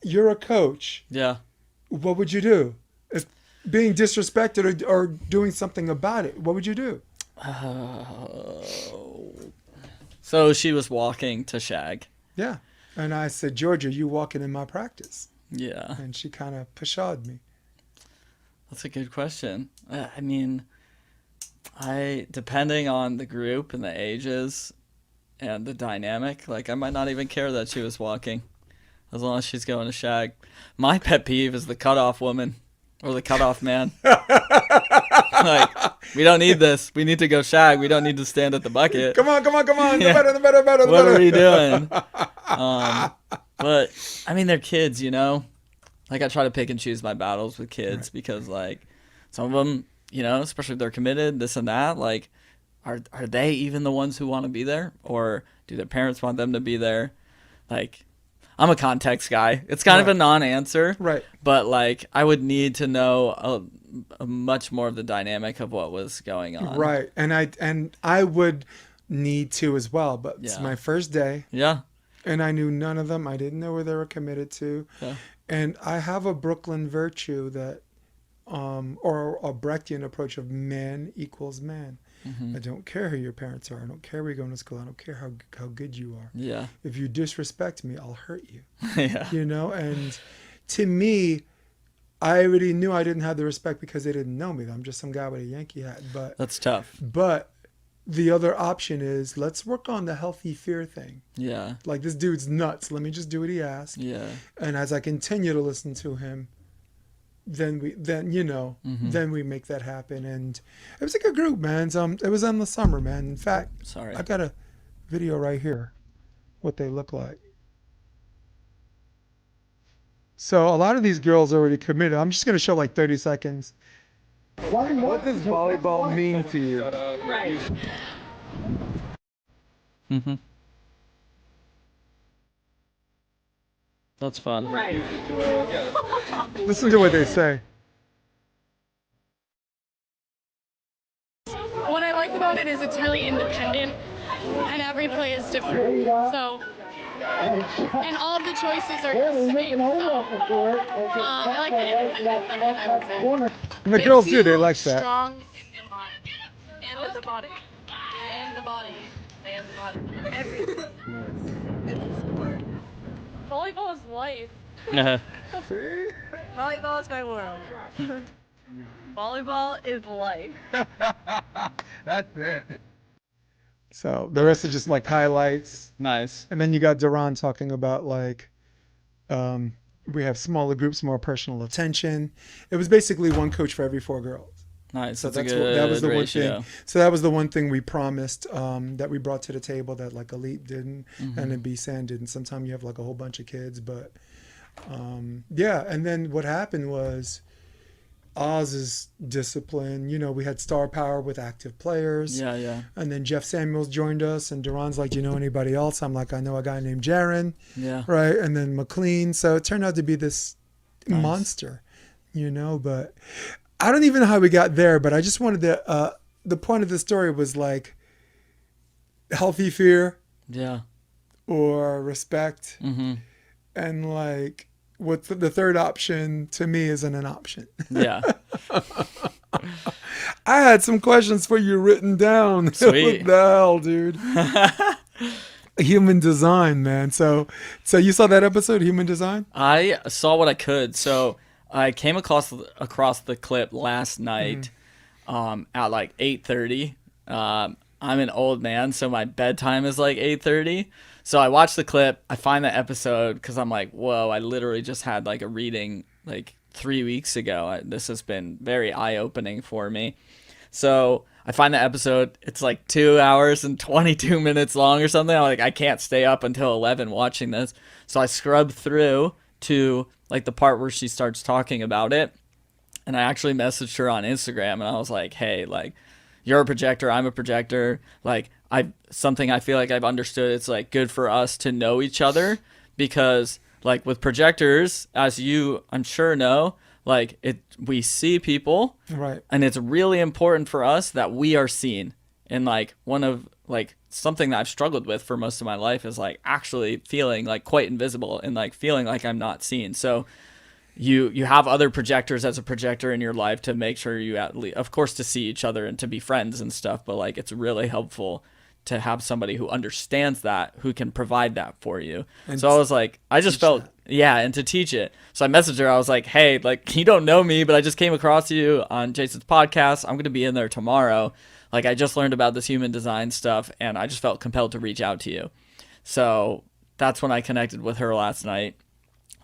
you're a coach. Yeah. What would you do? If being disrespected or doing something about it, what would you do? So she was walking to shag. Yeah. And I said, Georgia, you walking in my practice. Yeah. And she kind of pshawed me. That's a good question. I mean, depending on the group and the ages and the dynamic, like I might not even care that she was walking as long as she's going to shag. My pet peeve is the cutoff woman or the cutoff man. Like, we don't need this. We need to go shag. We don't need to stand at the bucket. Come on. Yeah. The better. What are we doing? But I mean, they're kids, you know. Like I try to pick and choose my battles with kids because, like, some of them, you know, especially if they're committed, this and that. Like, are they even the ones who want to be there, or do their parents want them to be there? Like, I'm a context guy. It's kind of a non-answer, Right. But like, I would need to know a much more of the dynamic of what was going on. Right. And I would need to as well. But it's my first day. Yeah. And I knew none of them. I didn't know where they were committed to. Yeah. And I have a Brooklyn virtue that, or a Brechtian approach of man equals man. Mm-hmm. I don't care who your parents are. I don't care where you're going to school. I don't care how good you are. Yeah. If you disrespect me, I'll hurt you. Yeah. You know? And to me, I already knew I didn't have the respect because they didn't know me. I'm just some guy with a Yankee hat. But That's tough. But the other option is let's work on the healthy fear thing. Yeah. Like, this dude's nuts. Let me just do what he asks. Yeah. And as I continue to listen to him, then we make that happen. And it was a good group, man. It was in the summer, man. In fact, Sorry. I got a video right here, what they look like. So a lot of these girls are already committed. I'm just going to show like 30 seconds. What does volleyball mean to you? Right. Mm-hmm. That's fun. Right. Listen to what they say. What I like about it is it's really independent, and every play is different. So, and all of the choices are the same. So, I like the independence of it, I would say. The girls do. They like that. Strong in mind and in the body. And the body. And the body. Everything. Volleyball is life. Volleyball is my world. Volleyball is life. That's it. So the rest is just like highlights. Nice. And then you got Duran talking about like, we have smaller groups, more personal attention. It was basically one coach for every 4 girls. Nice. So That's a good that was the ratio. one thing. So that was the one thing we promised that we brought to the table that like Elite didn't and then B-San didn't. Sometimes you have like a whole bunch of kids, but yeah. And then what happened was Oz's discipline. You know, we had star power with active players. Yeah, yeah. And then Jeff Samuels joined us, and Duran's like, do you know anybody else? I'm like, I know a guy named Jaron. Yeah. Right. And then McLean. So it turned out to be this Nice. monster, you know, but I don't even know how we got there, but I just wanted to, the point of the story was like healthy fear Yeah. or respect. Mm-hmm. And like what the third option to me isn't an option. Yeah. I had some questions for you written down. Sweet. What the hell, dude? Human design, man. So you saw that episode, Human Design? I saw what I could. So I came across the clip last night at like 8:30. I'm an old man, so my bedtime is like 8:30. So I watched the clip. I find the episode because I'm like, whoa, I literally just had like a reading like 3 weeks ago. This has been very eye-opening for me. So I find the episode. It's like 2 hours and 22 minutes long or something. I'm like, I can't stay up until 11 watching this. So I scrubbed through to like the part where she starts talking about it. And I actually messaged her on Instagram and I was like, hey, like, you're a projector, I'm a projector. Like, something I feel like I've understood, it's like good for us to know each other because like with projectors, as you I'm sure know, like we see people, Right. and it's really important for us that we are seen. And like one of like something that I've struggled with for most of my life is like actually feeling like quite invisible and like feeling like I'm not seen. So you have other projectors as a projector in your life to make sure you at least, of course, to see each other and to be friends and stuff, but like it's really helpful to have somebody who understands that, who can provide that for you. And so I was like, I just felt, yeah, and to teach it. So I messaged her. I was like, hey, like, you don't know me, but I just came across you on Jason's podcast. I'm going to be in there tomorrow. Like, I just learned about this human design stuff, and I just felt compelled to reach out to you. So that's when I connected with her last night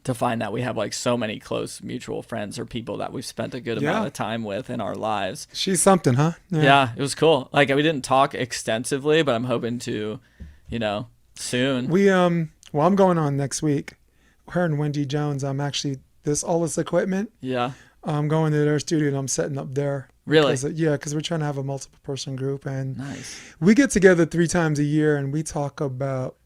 to find that we have like so many close mutual friends or people that we've spent a good amount of time with in our lives. She's something, huh? Yeah, it was cool. Like we didn't talk extensively, but I'm hoping to, soon. Well, I'm going on next week. Her and Wendy Jones. I'm actually all this equipment. Yeah. I'm going to their studio and I'm setting up there. Really? Because we're trying to have a multiple person group and Nice. we get together 3 times a year and we talk about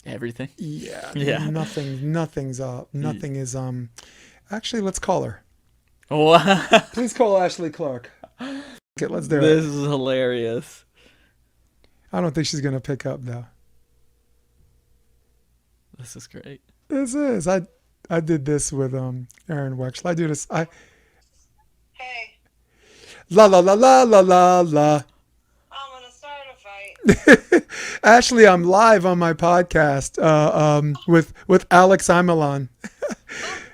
Everything. Yeah. Nothing's up. Nothing is actually let's call her. What? Please call Ashley Clark. Okay, let's do it. This is hilarious. I don't think she's gonna pick up though. This is great. This is. I did this with Aaron Wexler. I do this. Hey. La la la la la la la. I'm gonna start a fight. Ashley, I'm live on my podcast with Alex Amylon.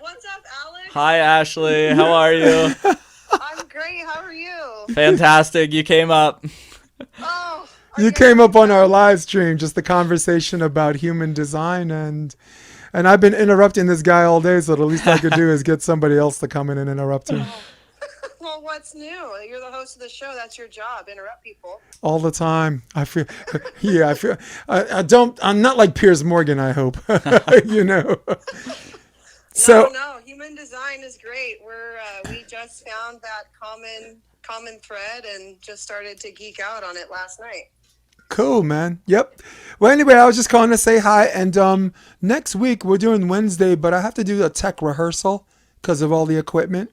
What's up, Alex? Hi, Ashley. How are you? I'm great. How are you? Fantastic. You came up. Oh. You came up on our live stream, just the conversation about human design, and I've been interrupting this guy all day, so the least I could do is get somebody else to come in and interrupt him. Well, what's new? You're the host of the show. That's your job. Interrupt people. All the time. I feel, I'm not like Piers Morgan, I hope, So, No, human design is great. We just found that common thread and just started to geek out on it last night. cool, man. Yep. Well, anyway, I was just calling to say hi. And next week we're doing Wednesday, but I have to do a tech rehearsal because of all the equipment.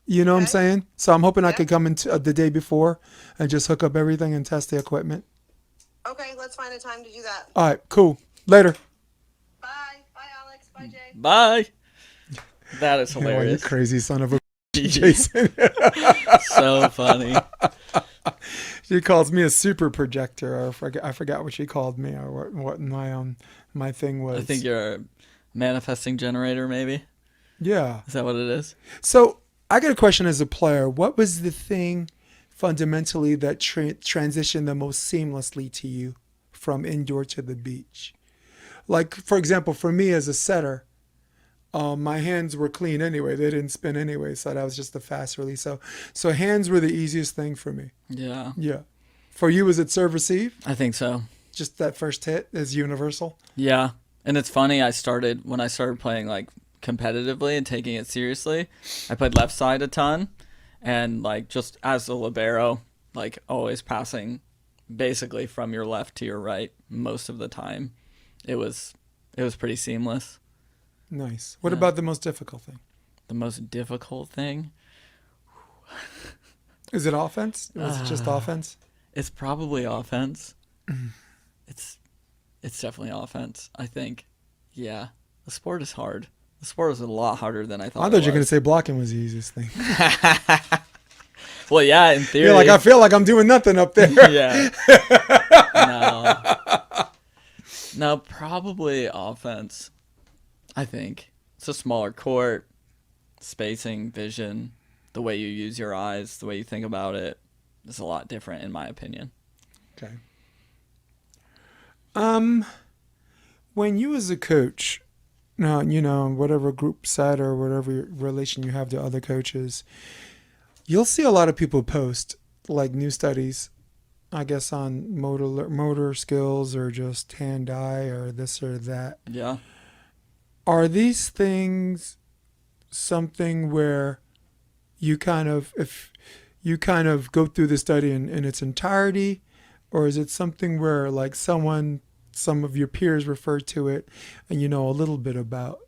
You know what I'm saying? So I'm hoping I could come in the day before and just hook up everything and test the equipment. Okay, let's find a time to do that. All right, cool. Later. Bye. Bye, Alex. Bye, Jay. Bye. That is Oh, you hilarious. crazy son of a Jason. So funny. She calls me a super projector, or I forgot what she called me, or what my thing was. I think you're a manifesting generator, maybe. Yeah. Is that what it is? So I got a question as a player. What was the thing fundamentally that transitioned the most seamlessly to you from indoor to the beach? Like, for example, for me as a setter, my hands were clean anyway. They didn't spin anyway, so that was just a fast release. So hands were the easiest thing for me. Yeah. Yeah. For you, was it serve receive? I think so. Just that first hit is universal? Yeah. And it's funny, when I started playing like competitively and taking it seriously, I played left side a ton, and like just as a libero, like always passing basically from your left to your right most of the time. It was pretty seamless. Nice. What about the most difficult thing? The most difficult thing? Is it offense? Was it just offense? It's probably offense. It's definitely offense, I think. Yeah. The sport is hard. The sport is a lot harder than I thought. I thought you were going to say blocking was the easiest thing. Well, yeah, in theory. You're like, I feel like I'm doing nothing up there. Yeah. No, probably offense. I think it's a smaller court, spacing, vision, the way you use your eyes, the way you think about it is a lot different in my opinion. Okay. When you as a coach, now, whatever group set or whatever relation you have to other coaches, you'll see a lot of people post like new studies, I guess, on motor skills or just hand-eye or this or that. Yeah. Are these things something where you kind of go through the study in its entirety, or is it something where like some of your peers refer to it and you know a little bit about?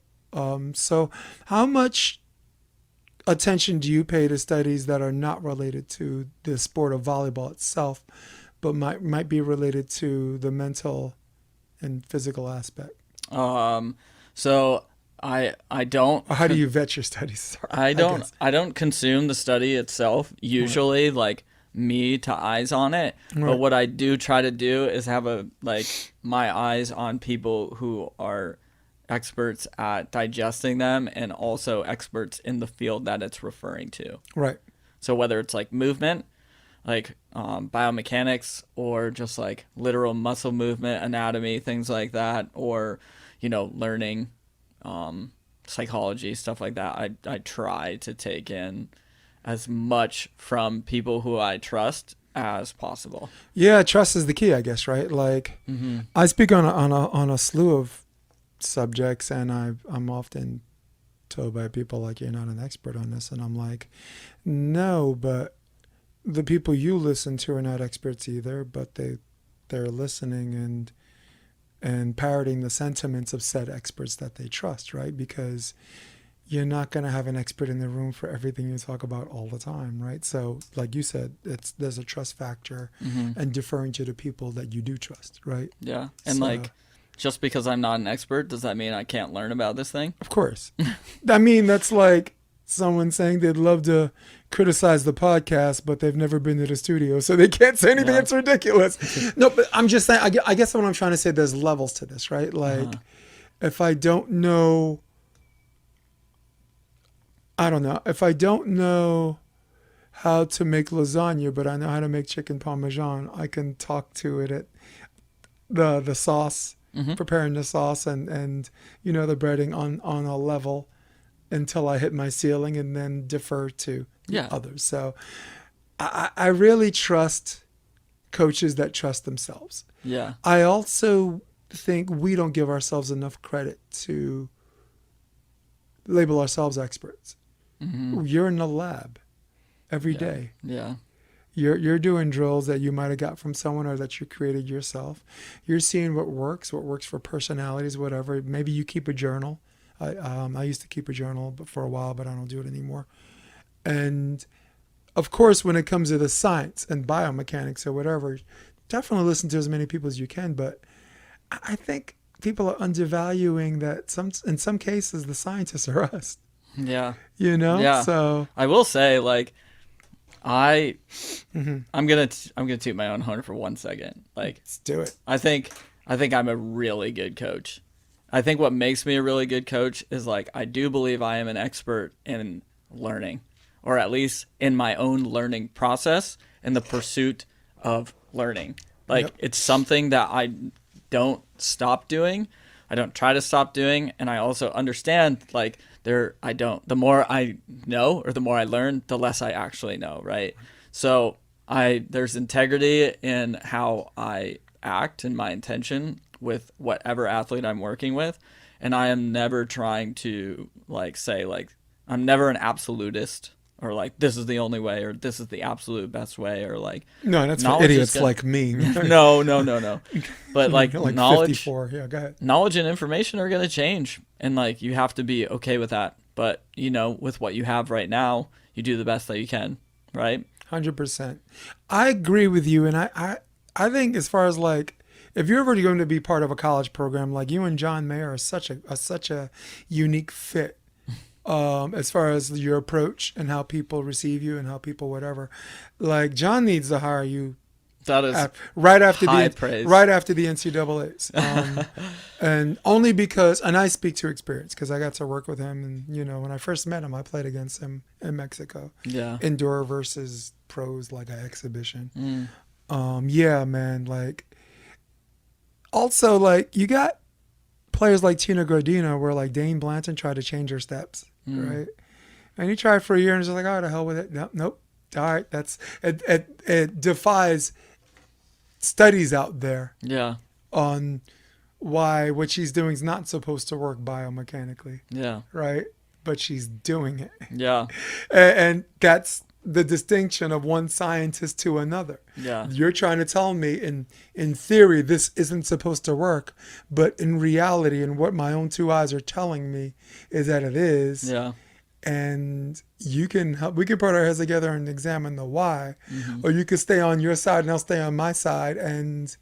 So how much attention do you pay to studies that are not related to the sport of volleyball itself, but might be related to the mental and physical aspect? So I don't. Or how do you vet your studies? Sorry, I don't consume the study itself usually, like me to eyes on it. Right. But what I do try to do is have my eyes on people who are experts at digesting them and also experts in the field that it's referring to. Right. So whether it's like movement, like biomechanics, or just like literal muscle movement, anatomy, things like that, or learning psychology, stuff like that. I try to take in as much from people who I trust as possible. Yeah, trust is the key, I guess, right? Like, I speak on a slew of subjects, and I'm often told by people like, you're not an expert on this, and I'm like, no, but the people you listen to are not experts either, but they're listening and parroting the sentiments of said experts that they trust, right? Because you're not going to have an expert in the room for everything you talk about all the time, right? So like you said, there's a trust factor and deferring to the people that you do trust, right? Yeah. And just because I'm not an expert, does that mean I can't learn about this thing? Of course. I mean, that's like someone saying they'd love to criticize the podcast, but they've never been to the studio, so they can't say anything. It's ridiculous. No, but I'm just saying, I guess what I'm trying to say, there's levels to this, right? Like, if I don't know how to make lasagna, but I know how to make chicken parmesan, I can talk to it at the sauce, preparing the sauce and the breading on a level until I hit my ceiling, and then defer to others. So I really trust coaches that trust themselves. Yeah. I also think we don't give ourselves enough credit to label ourselves experts. You're in the lab every day. Yeah. You're doing drills that you might have got from someone or that you created yourself. You're seeing what works for personalities, whatever. Maybe you keep a journal. I used to keep a journal for a while, but I don't do it anymore. And of course, when it comes to the science and biomechanics or whatever, definitely listen to as many people as you can. But I think people are undervaluing that in some cases, the scientists are us. Yeah. Yeah. So I will say, like, I'm gonna toot my own horn for 1 second. Like, let's do it. I think I'm a really good coach. I think what makes me a really good coach is, like, I do believe I am an expert in learning, or at least in my own learning process and the pursuit of learning. Like, it's something that I don't stop doing. I don't try to stop doing. And I also understand, like, the more I know or the more I learn, the less I actually know. Right. So there's integrity in how I act and my intention with whatever athlete I'm working with. And I am never trying to, like, say, like, I'm never an absolutist, or like, this is the only way, or this is the absolute best way, or like, no, that's for idiots like me. No. But like knowledge, 54. Yeah, go ahead. Knowledge and information are going to change, and like, you have to be okay with that. But, you know, with what you have right now, you do the best that you can, right? 100%. I agree with you, and I think, as far as, like, if you're ever going to be part of a college program, like, you and John Mayer are such a unique fit, as far as your approach and how people receive you and how people whatever. Like, John needs to hire you. That is right after praise. Right after the NCAA's, and only because, and I speak to experience because I got to work with him, and, you know, when I first met him, I played against him in Mexico. Yeah. Indoor versus pros, like an exhibition. Yeah, man. Like, also, like, you got players like Tina Grodino, where, like, Dane Blanton tried to change her steps, right? And he tried for a year and was like, all right, the hell with it. Nope. All right, it defies studies out there on why what she's doing is not supposed to work biomechanically. Yeah. Right? But she's doing it. Yeah. And that's the distinction of one scientist to another. Yeah. You're trying to tell me in theory this isn't supposed to work, but in reality, and what my own two eyes are telling me is that it is. Yeah. And we can put our heads together and examine the why, or you can stay on your side and I'll stay on my side, and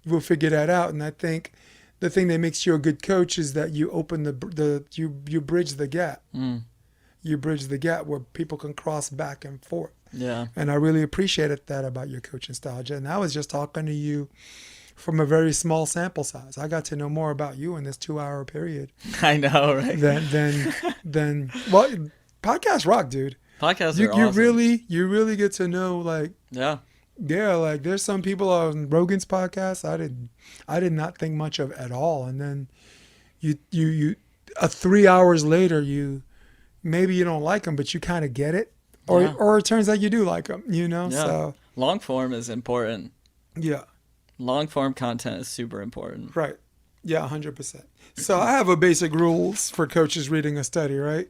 we'll figure that out. And I think the thing that makes you a good coach is that you open you bridge the gap. You bridge the gap where people can cross back and forth. Yeah. And I really appreciated that about your coaching style, Jen. And I was just talking to you from a very small sample size. I got to know more about you in this 2-hour period. I know, right? Then well, podcasts rock, dude. Podcasts are awesome. You really get to know, like, like, there's some people on Rogan's podcast I did not think much of at all, and then you 3 hours later, maybe you don't like them, but you kind of get it, or it turns out you do like them, you know. Yeah. So long form is important. Yeah. Long form content is super important. Right. Yeah, 100%. So I have a basic rules for coaches reading a study, right?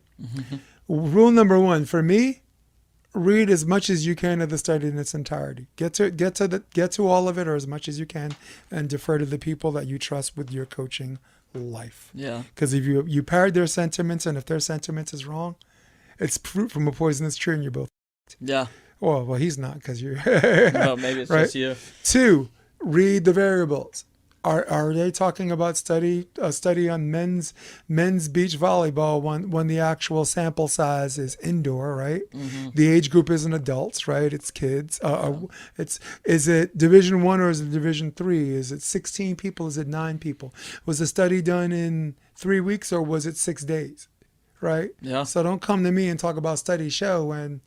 Rule number 1 for me: read as much as you can of the study in its entirety. Get to all of it, or as much as you can, and defer to the people that you trust with your coaching life. Yeah. Because if you parrot their sentiments, and if their sentiments is wrong, it's fruit from a poisonous tree, and you're both. Yeah. Well, he's not, because you're. Well, maybe it's just you. 2. Read the variables. Are they talking about a study on men's beach volleyball when the actual sample size is indoor, right? The age group isn't adults, right? It's kids. Is it Division 1 or is it Division 3? Is it 16 people? Is it 9 people? Was the study done in 3 weeks or was it 6 days? Right? Yeah. So don't come to me and talk about study show when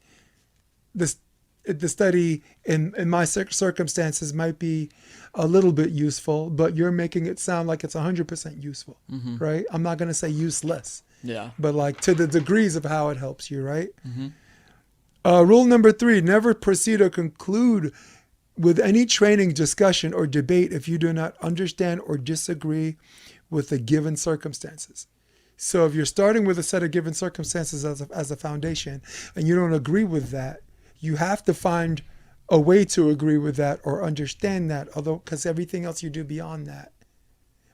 the study in my circumstances might be a little bit useful, but you're making it sound like it's 100% useful, right? I'm not going to say useless, but like to the degrees of how it helps you, right? Rule number 3, never proceed or conclude with any training, discussion, or debate if you do not understand or disagree with the given circumstances. So if you're starting with a set of given circumstances as a foundation and you don't agree with that, you have to find a way to agree with that or understand that, although, because everything else you do beyond that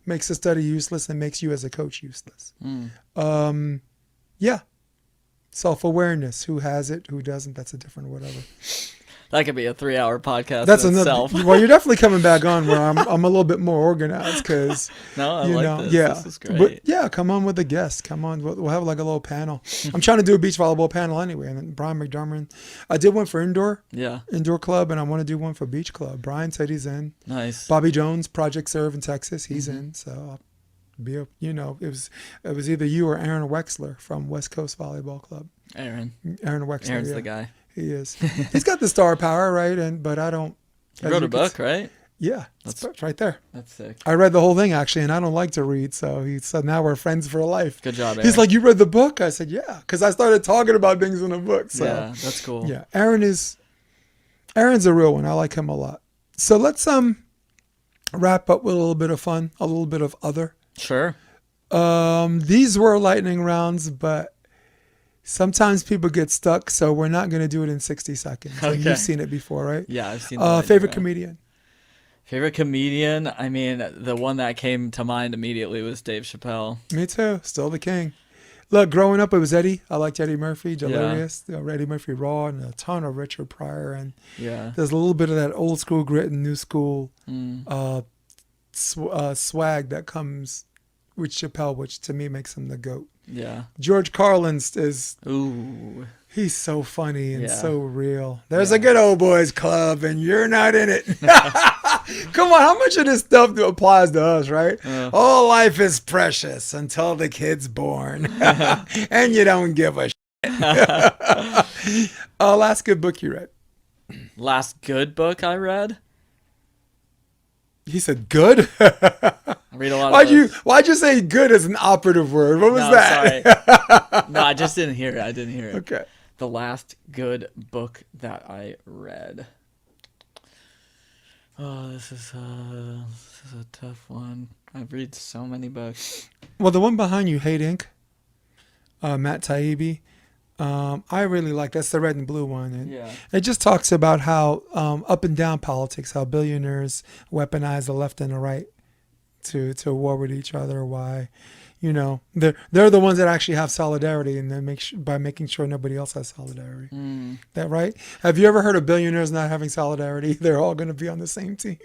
makes the study useless and makes you as a coach useless. Yeah. Self-awareness. Who has it? Who doesn't? That's a different whatever. That could be a 3-hour podcast That's in another. itself. Well, you're definitely coming back on where I'm a little bit more organized because No, I you like know, this. yeah. This is great. But yeah, come on with a guest. Come on, we'll have like a little panel. I'm trying to do a beach volleyball panel anyway. And then Brian McDermott, I did one for indoor club, and I want to do one for beach club. Brian said he's in. Nice. Bobby Jones, Project Serve in Texas, he's in. So I'll be a, you know, it was either you or Aaron Wexler from West Coast Volleyball Club. Aaron Wexler. Aaron's yeah. the guy. He is. He's got the star power, right? But I don't. He wrote a book, right? Yeah, it's right there. That's sick. I read the whole thing actually, and I don't like to read. So he said, "Now we're friends for life." Good job, Aaron. He's like, "You read the book?" I said, "Yeah," because I started talking about things in the book. So yeah, that's cool. yeah, Aaron's a real one. I like him a lot. So let's wrap up with a little bit of fun, a little bit of other. Sure. These were lightning rounds, but sometimes people get stuck, so we're not going to do it in 60 seconds. Okay. And you've seen it before, right? Yeah, I've seen the favorite comedian? Favorite comedian? I mean, the one that came to mind immediately was Dave Chappelle. Me too. Still the king. Look, growing up, it was Eddie. I liked Eddie Murphy, Delirious, Eddie Murphy Raw, and a ton of Richard Pryor. And Yeah. there's a little bit of that old school grit and new school swag that comes with Chappelle, which to me makes him the GOAT. Yeah. George Carlin's Ooh. he's so funny and Yeah. so real. There's a good old boys club and you're not in it. Come on, how much of this stuff applies to us, right? All life is precious until the kid's born. And you don't give a shit. Last good book you read. Last good book I read? He said good? I read a lot of books. Why'd you say good as an operative word? What was No, that? sorry. No, I just didn't hear it. I didn't hear it. Okay. The last good book that I read. Oh, this is a tough one. I've read so many books. Well, the one behind you, Hate Inc., Matt Taibbi, I really like. That's the red and blue one. And Yeah. it just talks about how up and down politics, how billionaires weaponize the left and the right to war with each other. Why, you know, they're the ones that actually have solidarity, and then by making sure nobody else has solidarity. That right? Have you ever heard of billionaires not having solidarity? They're all going to be on the same team,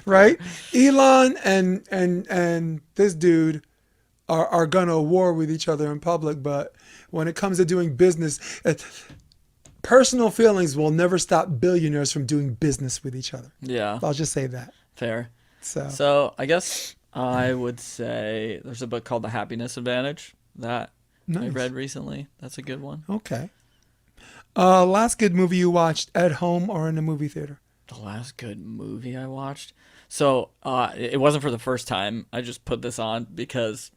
right? Elon and this dude are going to war with each other in public, but when it comes to doing business, personal feelings will never stop billionaires from doing business with each other. Yeah. I'll just say that. Fair. So So I guess I would say there's a book called The Happiness Advantage that I Nice. read recently. That's a good one. Okay. Last good movie you watched at home or in the movie theater? The last good movie I watched. So it wasn't for the first time. I just put this on because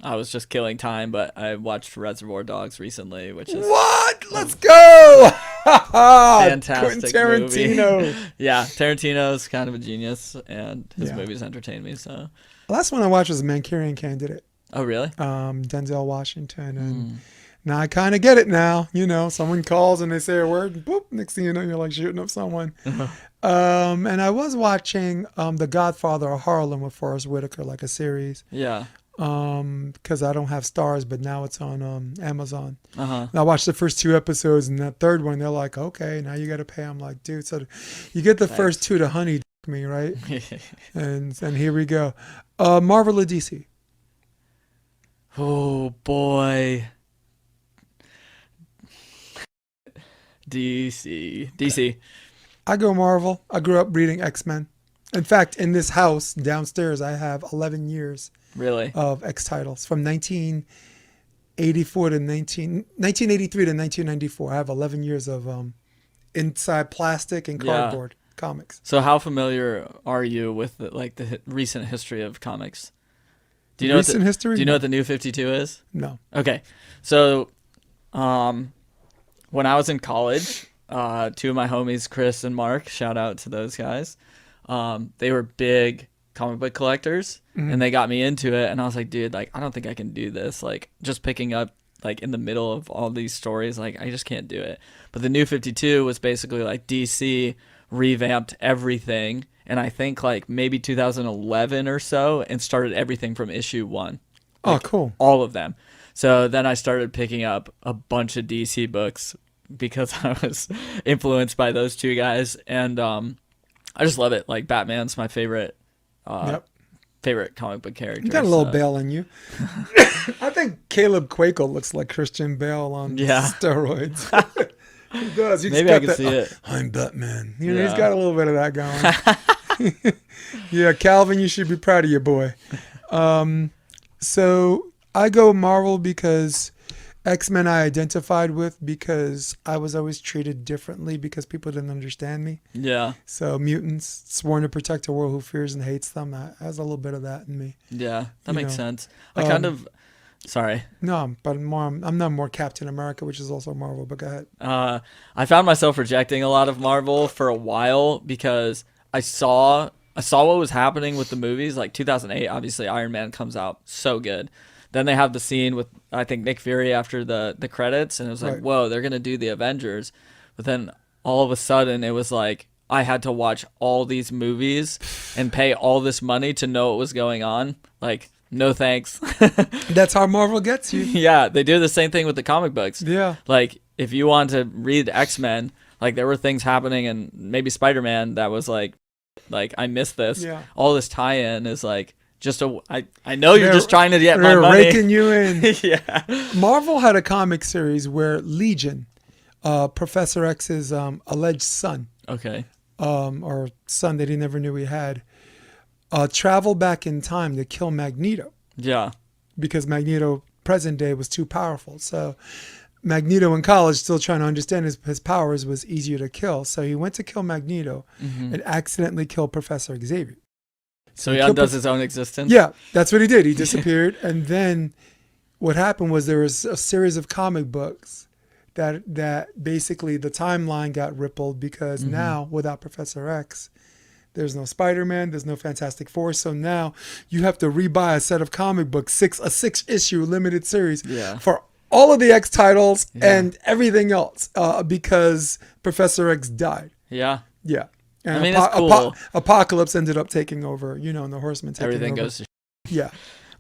I was just killing time, but I watched Reservoir Dogs recently, which is What? Let's go! fantastic Quentin Tarantino. movie. Yeah, Tarantino's kind of a genius, and his Yeah. movies entertain me. So, The last one I watched was Manchurian Candidate. oh really? Denzel Washington, and now I kind of get it now. You know, someone calls and they say a word, and boop, next thing you know, you're like shooting up someone. And I was watching The Godfather of Harlem with Forrest Whitaker, like a series, Yeah. because I don't have Stars, but now it's on Amazon. Uh-huh. And I watched the first 2 episodes, and that third one, they're like, okay, now you got to pay. I'm like, dude, so you get the first 2 to honey me, right? and here we go. Marvel or DC? Oh boy. DC. I go Marvel. I grew up reading X-Men. In fact, in this house downstairs, I have 11 years Really? of X titles from 1984 to 1983 to 1994. I have 11 years of inside plastic and Yeah. cardboard comics. So how familiar are you with the recent history of comics? Do you know Recent history? Do you know what the New 52 is? No. Okay. So when I was in college, 2 of my homies, Chris and Mark, shout out to those guys. They were big comic book collectors, and they got me into it, and I was like, dude, like, I don't think I can do this. Like, just picking up, like, in the middle of all these stories, like, I just can't do it. But the New 52 was basically, like, DC revamped everything, and I think, like, maybe 2011 or so, and started everything from issue 1. Oh, cool. All of them. So then I started picking up a bunch of DC books because I was influenced by those two guys, and I just love it. Like Batman's my favorite favorite comic book character. You got a little Bale in you. I think Caleb Quakel looks like Christian Bale on steroids. He does. Maybe I can see it. I'm Batman. You know, he's got a little bit of that going. Yeah, Calvin, you should be proud of your boy. So I go Marvel because X-Men I identified with because I was always treated differently because people didn't understand me. Yeah. So mutants, sworn to protect a world who fears and hates them. That has a little bit of that in me. Yeah, that makes sense. I kind of... Sorry. No, but I'm not more Captain America, which is also Marvel, but go ahead. I found myself rejecting a lot of Marvel for a while because I saw what was happening with the movies. Like 2008, obviously Iron Man comes out, so good. Then they have the scene with, I think, Nick Fury after the credits, and it was like, whoa, they're going to do the Avengers. But then all of a sudden, it was like, I had to watch all these movies and pay all this money to know what was going on. Like, no thanks. That's how Marvel gets you. Yeah, they do the same thing with the comic books. Yeah. Like, if you want to read X-Men, like, there were things happening, and maybe Spider-Man that was like, I missed this. Yeah. All this tie-in is like, I know you're just trying to get my money. They're raking you in. Yeah. Marvel had a comic series where Legion, Professor X's alleged son, or son that he never knew he had, traveled back in time to kill Magneto. Yeah. Because Magneto, present day, was too powerful. So Magneto in college, still trying to understand his powers, was easier to kill. So he went to kill Magneto and accidentally killed Professor Xavier. So he undoes his own existence? Yeah, that's what he did. He disappeared. And then what happened was there was a series of comic books that basically the timeline got rippled because now, without Professor X, there's no Spider-Man, there's no Fantastic Four. So now you have to rebuy a set of comic books, a 6-issue limited series for all of the X titles and everything else because Professor X died. Yeah. Yeah. And I mean, it's cool. Apocalypse ended up taking over, and the Horsemen taking Everything over. goes to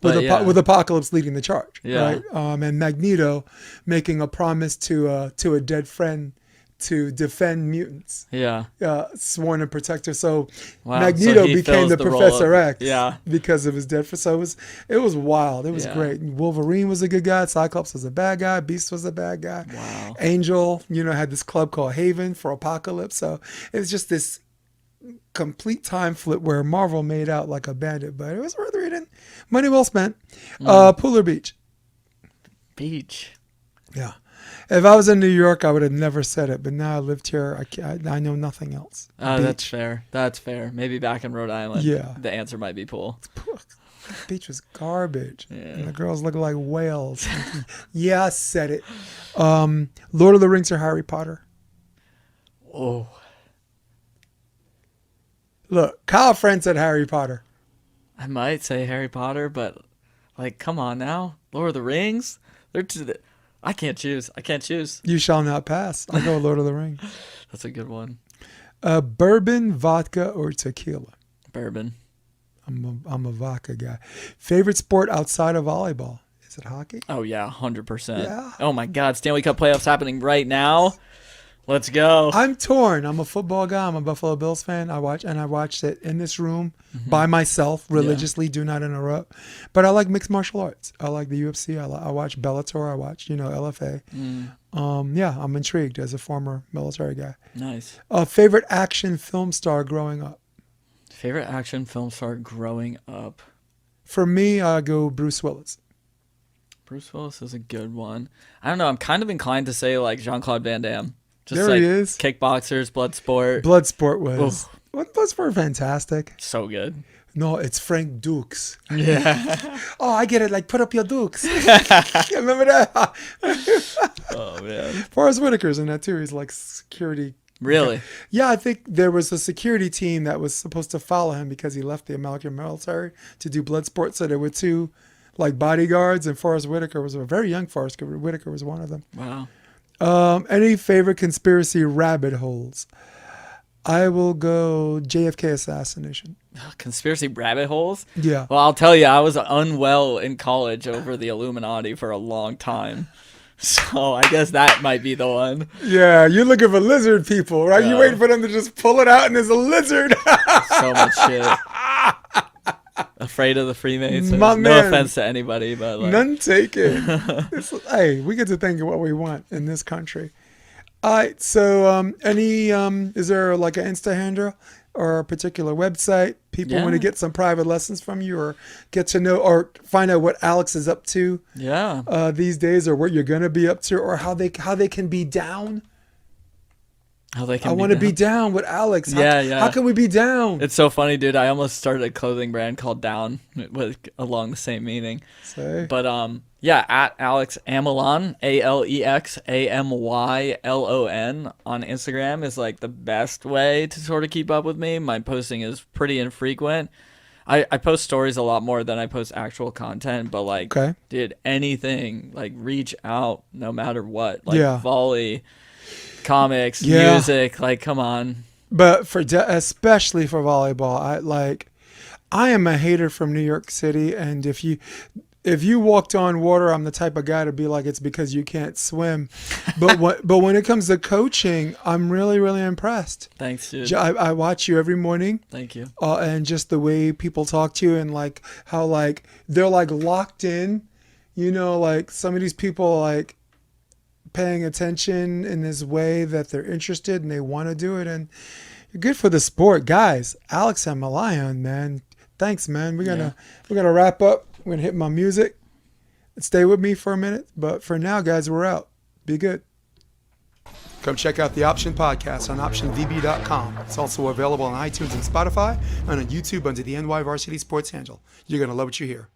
with Apocalypse leading the charge, Yeah. right? And Magneto making a promise to a dead friend to defend mutants. Yeah. Sworn to protect her. So Wow. Magneto So he became fills the role Professor of- X Yeah. because of his dead friend. So it was wild. It was great. Wolverine was a good guy. Cyclops was a bad guy. Beast was a bad guy. Wow. Angel, had this club called Haven for Apocalypse. So it was just this complete time flip where Marvel made out like a bandit, but it was worth reading. Money well spent. Pooler Beach. Yeah. If I was in New York, I would have never said it, but now I lived here. I know nothing else. That's fair. That's fair. Maybe back in Rhode Island, the answer might be pool. Beach was garbage. Yeah. And the girls look like whales. Yeah, I said it. Lord of the Rings or Harry Potter? Oh. Look, Kyle Friend said Harry Potter. I might say Harry Potter, but like, come on now. Lord of the Rings? I can't choose. You shall not pass. I go Lord of the Rings. That's a good one. Bourbon, vodka, or tequila? Bourbon. I'm a vodka guy. Favorite sport outside of volleyball? Is it hockey? Oh, yeah, 100%. Yeah. Oh, my God. Stanley Cup playoffs happening right now. Let's go. I'm torn. I'm a football guy. I'm a Buffalo Bills fan. I watched it in this room by myself religiously. Do not interrupt. But I like mixed martial arts. I like the UFC. I watch Bellator. I watch LFA. I'm intrigued as a former military guy. Nice. Favorite action film star growing up? Favorite action film star growing up? For me, I go Bruce Willis. Bruce Willis is a good one. I don't know. I'm kind of inclined to say like Jean-Claude Van Damme. Just there like he is. Kickboxers, Bloodsport. Bloodsport was fantastic. So good. No, it's Frank Dukes. Yeah. Oh, I get it. Like, put up your Dukes. Remember that? Oh, man. Forrest Whitaker's in that too. He's like security. Really? Yeah, I think there was a security team that was supposed to follow him because he left the American military to do Bloodsport. So there were two like bodyguards, and Forrest Whitaker was a very young Forrest Whitaker was one of them. Wow. Any favorite conspiracy rabbit holes? I will go JFK assassination. Conspiracy rabbit holes? Yeah. Well, I'll tell you, I was unwell in college over the Illuminati for a long time. So I guess that might be the one. Yeah, you're looking for lizard people, right? You're Yeah. waiting for them to just pull it out and there's a lizard. So much shit. Afraid of the Freemasons. My No man. offense to anybody, but like, None taken. Hey, we get to think of what we want in this country. All right, so is there like an Insta handle or a particular website people want to Yeah. get some private lessons from you or get to know or find out what Alex is up to yeah. these days or what you're going to be up to or how they can be down? How they can I be want to down. be down with Alex. Yeah. How can we be down? It's so funny, dude. I almost started a clothing brand called Down with along the same meaning. Say. But yeah, at Alex Amylon, ALEXAMYLON on Instagram is like the best way to sort of keep up with me. My posting is pretty infrequent. I post stories a lot more than I post actual content, but like, Okay. dude, anything, like reach out no matter what. Like Yeah. volley, comics, Yeah. music, like come on. But especially for volleyball, I am a hater from New York City, and if you walked on water, I'm the type of guy to be like, it's because you can't swim. But when it comes to coaching, I'm really, really impressed. Thanks, dude. I watch you every morning, Thank you. and just the way people talk to you, and like how like they're like locked in, like some of these people like paying attention in this way that they're interested and they want to do it, and you're good for the sport, guys. Alex and Malayan, man, thanks, man. We're gonna wrap up. We're gonna hit my music. Stay with me for a minute, but for now, guys, we're out. Be good. Come check out the Option Podcast on optionvb.com. It's also available on iTunes and Spotify and on YouTube under the NY Varsity Sports handle. You're gonna love what you hear.